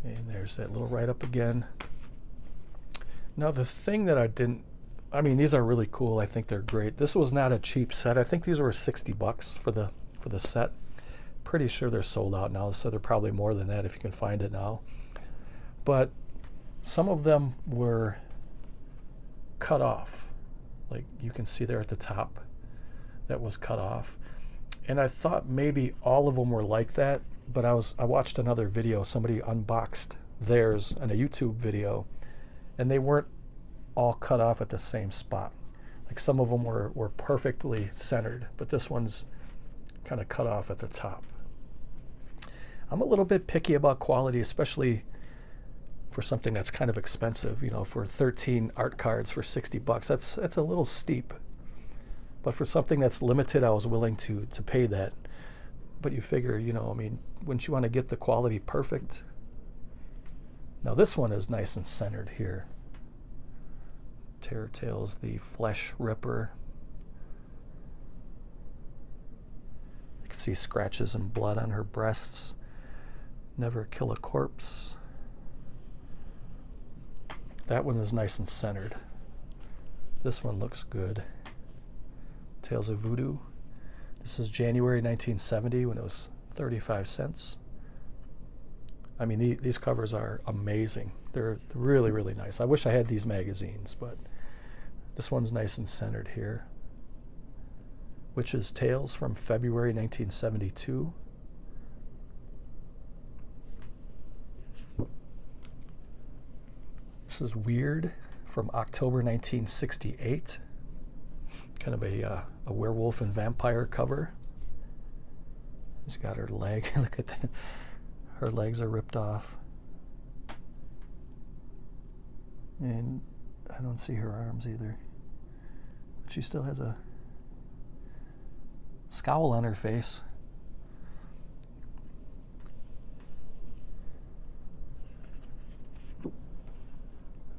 And there's that little write-up again. Now the thing that I mean, these are really cool. I think they're great. This was not a cheap set. I think these were $60 for the set. Pretty sure they're sold out now, so they're probably more than that if you can find it now. But some of them were cut off. Like you can see there at the top, that was cut off. And I thought maybe all of them were like that, but I watched another video. Somebody unboxed theirs in a YouTube video, and they weren't all cut off at the same spot. Like some of them were perfectly centered, but this one's kind of cut off at the top. I'm a little bit picky about quality, especially for something that's kind of expensive. You know, for 13 art cards for $60, that's a little steep. But for something that's limited, I was willing to pay that. But you figure, you know, I mean, wouldn't you want to get the quality perfect? Now this one is nice and centered here. Terror Tales, the Flesh Ripper. You can see scratches and blood on her breasts. Never Kill a Corpse. That one is nice and centered. This one looks good. Tales of Voodoo. This is January 1970 when it was 35 cents. I mean, these covers are amazing. They're really, really nice. I wish I had these magazines, but this one's nice and centered here. Witch's Tales from February 1972. This is Weird from October 1968. Kind of a werewolf and vampire cover. She's got her leg. Look at that. Her legs are ripped off. And I don't see her arms either. But she still has a scowl on her face.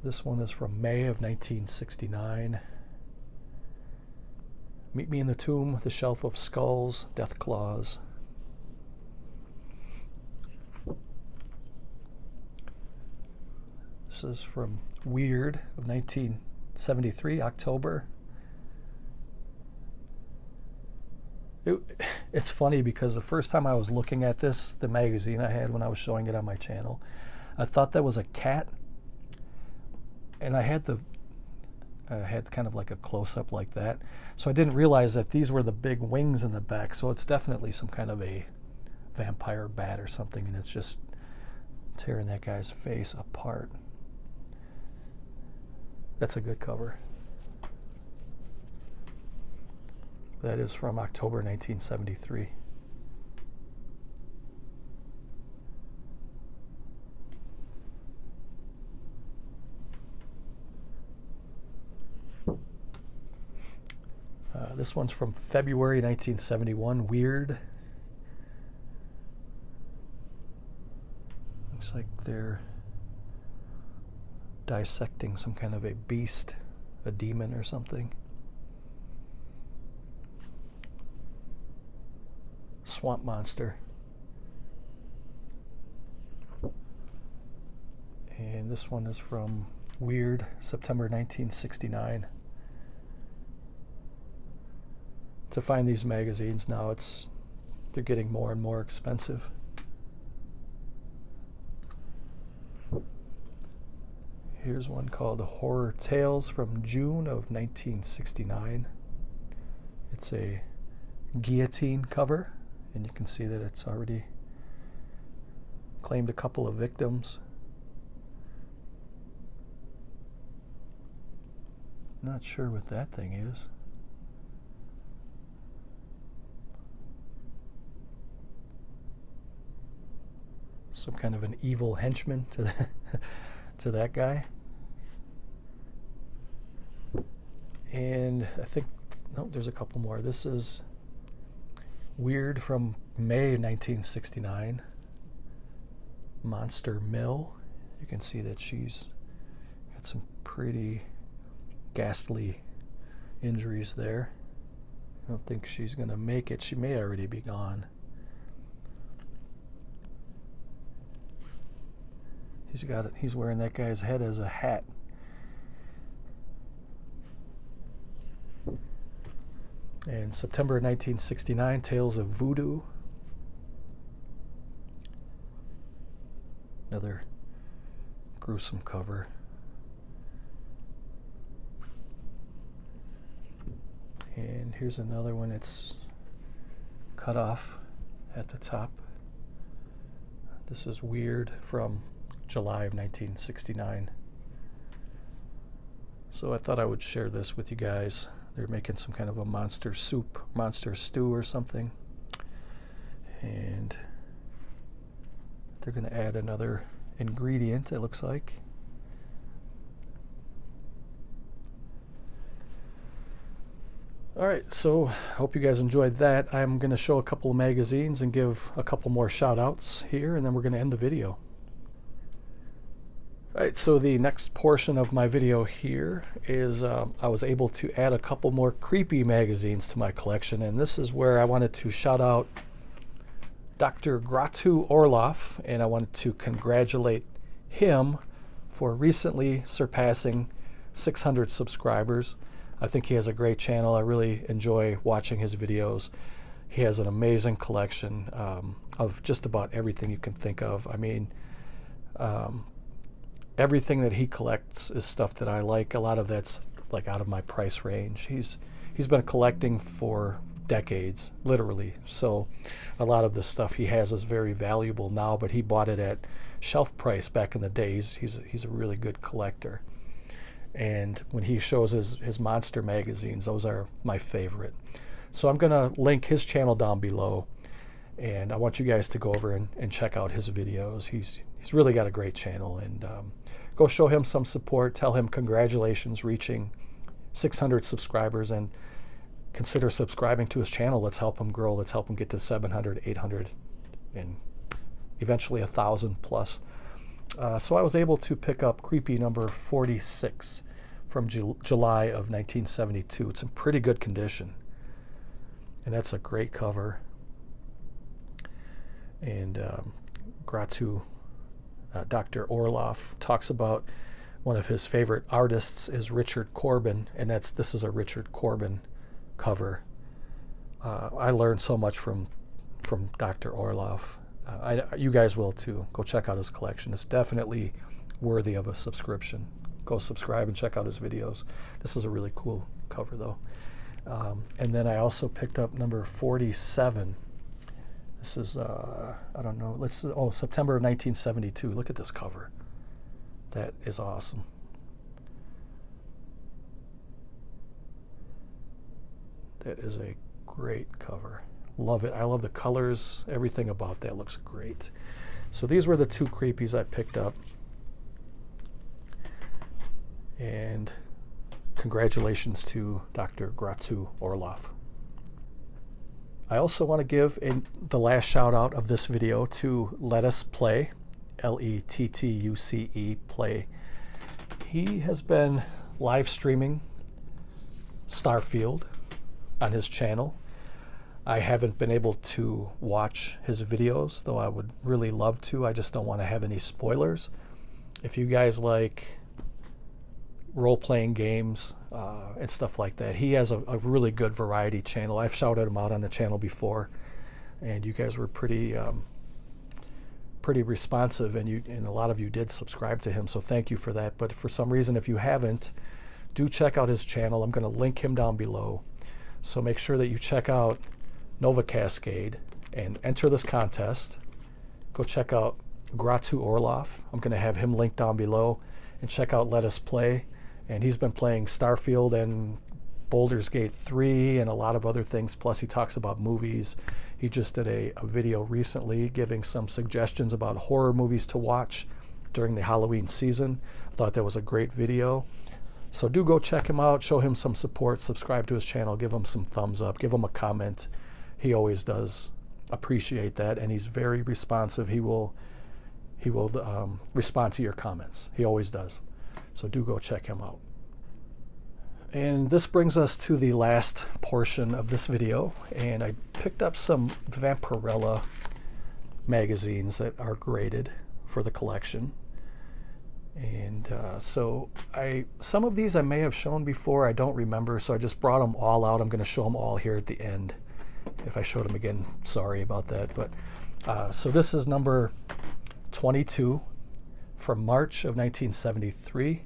This one is from May of 1969. Meet Me in the Tomb, The Shelf of Skulls, Death Claws. This is from Weird of 1973, October. It's funny because the first time I was looking at this, the magazine I had when I was showing it on my channel, I thought that was a cat. And I had kind of like a close-up like that. So I didn't realize that these were the big wings in the back. So it's definitely some kind of a vampire bat or something, and it's just tearing that guy's face apart. That's a good cover. That is from October 1973. This one's from February 1971, Weird. Looks like they're dissecting some kind of a beast, a demon or something. Swamp Monster. And this one is from Weird, September 1969. To find these magazines now, they're getting more and more expensive. Here's one called Horror Tales from June of 1969. It's a guillotine cover, and you can see that it's already claimed a couple of victims. Not sure what that thing is. Some kind of an evil henchman to that guy. And I think, no, there's a couple more. This is Weird from May 1969. Monster Mill. You can see that she's got some pretty ghastly injuries there. I don't think she's going to make it. She may already be gone. He's wearing that guy's head as a hat. And September 1969, Tales of Voodoo. Another gruesome cover. And here's another one. It's cut off at the top. This is Weird from July of 1969. So I thought I would share this with you guys. They're making some kind of a monster soup, monster stew or something. And they're going to add another ingredient, it looks like. Alright, so I hope you guys enjoyed that. I'm going to show a couple of magazines and give a couple more shout outs here, and then we're going to end the video. Alright, so the next portion of my video here is I was able to add a couple more creepy magazines to my collection, and this is where I wanted to shout out Dr. Gratu Orloff, and I wanted to congratulate him for recently surpassing 600 subscribers. I think he has a great channel. I really enjoy watching his videos. He has an amazing collection of just about everything you can think of. I mean, everything that he collects is stuff that I like. A lot of that's like out of my price range. He's been collecting for decades, literally. So a lot of the stuff he has is very valuable now, but he bought it at shelf price back in the days. He's a really good collector. And when he shows his monster magazines, those are my favorite. So I'm going to link his channel down below, and I want you guys to go over and check out his videos. He's really got a great channel, and go show him some support. Tell him congratulations reaching 600 subscribers, and consider subscribing to his channel. Let's help him grow. Let's help him get to 700, 800, and eventually 1,000 plus. So I was able to pick up Creepy number 46 from July of 1972. It's in pretty good condition, and that's a great cover. And Gratu, Dr. Orloff, talks about one of his favorite artists is Richard Corbin, and this is a Richard Corbin cover. I learned so much from Dr. Orloff. You guys will too. Go check out his collection. It's definitely worthy of a subscription. Go subscribe and check out his videos. This is a really cool cover though. And then I also picked up number 47. This is I don't know. September of 1972. Look at this cover. That is awesome. That is a great cover. Love it. I love the colors. Everything about that looks great. So these were the two creepies I picked up. And congratulations to Dr. Gratu Orloff. I also want to give the last shout out of this video to Let Us Play, Lettuce Play. He has been live streaming Starfield on his channel. I haven't been able to watch his videos, though I would really love to. I just don't want to have any spoilers. If you guys like role-playing games and stuff like that, he has a really good variety channel. I've shouted him out on the channel before, and you guys were pretty responsive, and a lot of you did subscribe to him, so thank you for that. But for some reason, if you haven't, do check out his channel. I'm going to link him down below. So make sure that you check out Nova Cascade and enter this contest. Go check out Gratu Orloff. I'm going to have him linked down below. And check out Let Us Play. And he's been playing Starfield and Baldur's Gate 3 and a lot of other things. Plus he talks about movies. He just did a video recently giving some suggestions about horror movies to watch during the Halloween season. I thought that was a great video. So do go check him out, show him some support, subscribe to his channel, give him some thumbs up, give him a comment. He always does appreciate that, and he's very responsive. He will respond to your comments. He always does. So do go check him out. And this brings us to the last portion of this video, and I picked up some Vampirella magazines that are graded for the collection. And so some of these I may have shown before, I don't remember, so I just brought them all out. I'm going to show them all here at the end. If I showed them again, sorry about that. But so this is number 22 from March of 1973.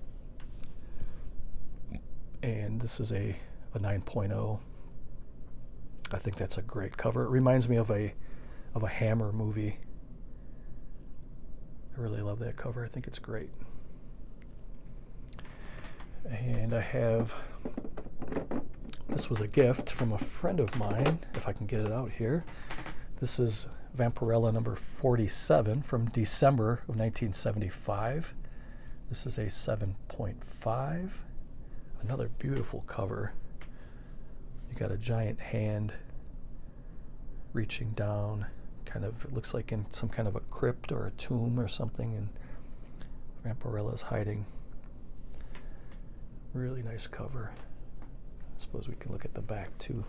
And this is a 9.0. I think that's a great cover. It reminds me of a Hammer movie. I really love that cover. I think it's great. And I have, this was a gift from a friend of mine, if I can get it out here. This is Vampirella number 47 from December of 1975. This is a 7.5. Another beautiful cover. You got a giant hand reaching down, kind of, it looks like in some kind of a crypt or a tomb or something, and Vampirella's hiding. Really nice cover. I suppose we can look at the back too.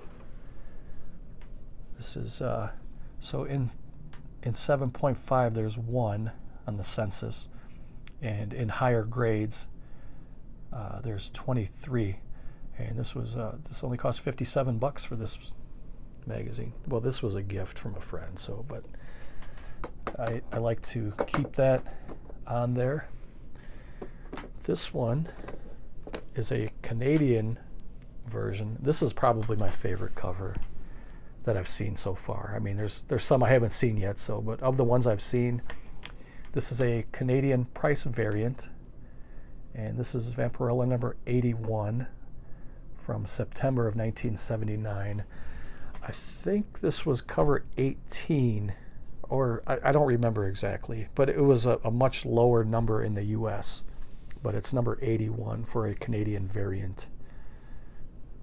This is so in 7.5 there's 1 on the census, and in higher grades there's 23, and this only cost $57 for this magazine. Well, this was a gift from a friend, so but I like to keep that on there. This one is a Canadian version. This is probably my favorite cover that I've seen so far. I mean, there's some I haven't seen yet, so but of the ones I've seen, this is a Canadian price variant, and this is Vampirella number 81 from September of 1979. I think this was cover 18, or I don't remember exactly, but it was a much lower number in the US, but it's number 81 for a Canadian variant.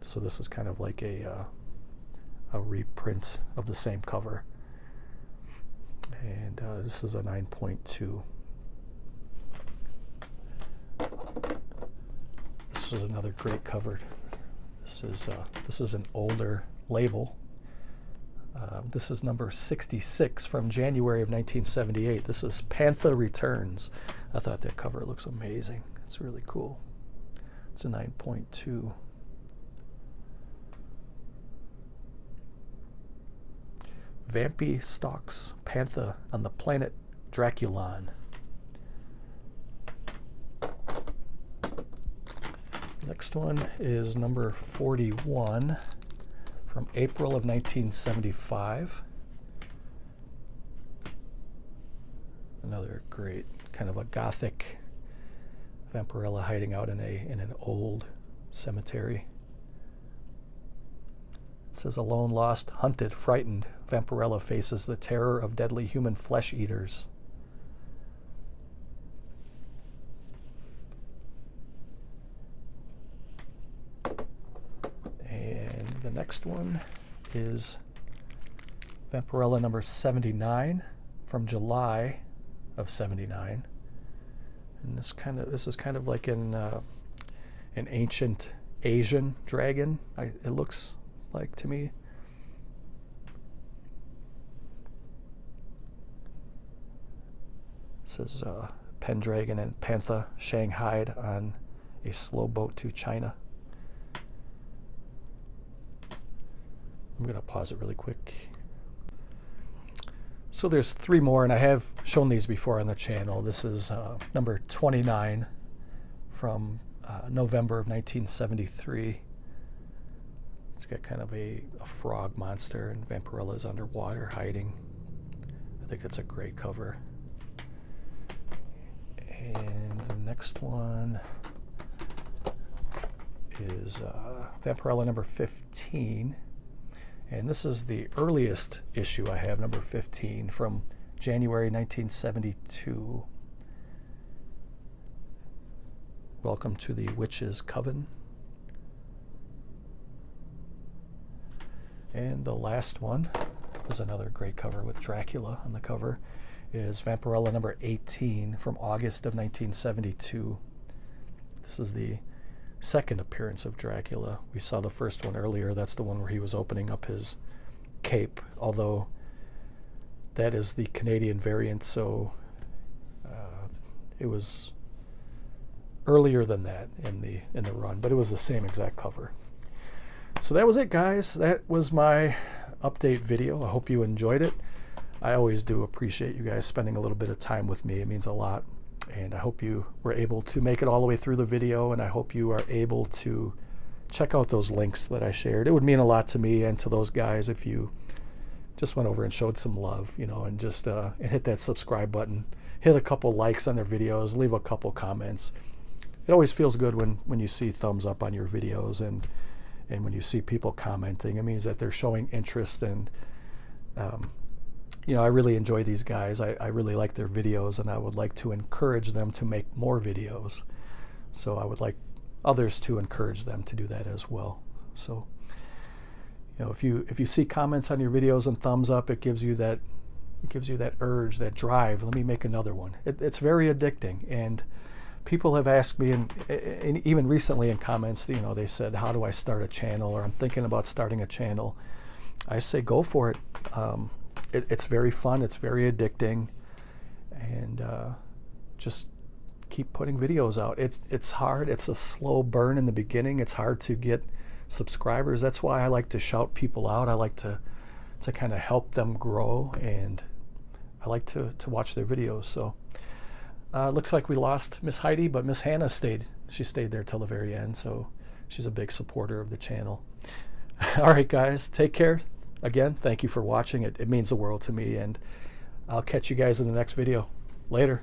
So this is kind of like a reprint of the same cover. And this is a 9.2. This was another great cover. This is an older label. This is number 66 from January of 1978. This is Panther Returns. I thought that cover looks amazing. It's really cool. It's a 9.2. Vampy stalks Panther on the planet Draculon. Next one is number 41 from April of 1975. Another great kind of a gothic Vampirella hiding out in an old cemetery. It says, alone, lost, hunted, frightened, Vampirella faces the terror of deadly human flesh eaters. And the next one is Vampirella number 79 from July of 79. And this is kind of like an ancient Asian dragon. It looks like to me. It says Pendragon and Panther shanghaied on a slow boat to China. I'm going to pause it really quick. So there's 3 more, and I have shown these before on the channel. This is number 29 from November of 1973. It's got kind of a frog monster, and Vampirella's underwater hiding. I think that's a great cover. And the next one is Vampirella number 15. And this is the earliest issue I have, number 15, from January 1972. Welcome to the Witch's Coven. And the last one is another great cover with Dracula on the cover, is Vampirella number 18 from August of 1972. This is the second appearance of Dracula. We saw the first one earlier. That's the one where he was opening up his cape, although that is the Canadian variant, so it was earlier than that in the run, but it was the same exact cover. So that was it, guys. That was my update video. I hope you enjoyed it. I always do appreciate you guys spending a little bit of time with me. It means a lot. And I hope you were able to make it all the way through the video, and I hope you are able to check out those links that I shared. It would mean a lot to me and to those guys if you just went over and showed some love, you know, and just and hit that subscribe button, hit a couple likes on their videos, leave a couple comments. It always feels good when you see thumbs up on your videos, and when you see people commenting. It means that they're showing interest, and you know, I really enjoy these guys. I really like their videos, and I would like to encourage them to make more videos. So I would like others to encourage them to do that as well. So, you know, if you see comments on your videos and thumbs up, it gives you that urge, that drive. Let me make another one. It's very addicting, and people have asked me, and even recently in comments, you know, they said, how do I start a channel, or I'm thinking about starting a channel. I say go for it. It's very fun, it's very addicting, and just keep putting videos out. It's hard, it's a slow burn in the beginning. It's hard to get subscribers. That's why I like to shout people out. I like to kind of help them grow, and I like to watch their videos. So looks like we lost Miss Heidi, but Miss Hannah stayed. She stayed there till the very end, so she's a big supporter of the channel. All right, guys, take care. Again, thank you for watching. It means the world to me, and I'll catch you guys in the next video. Later.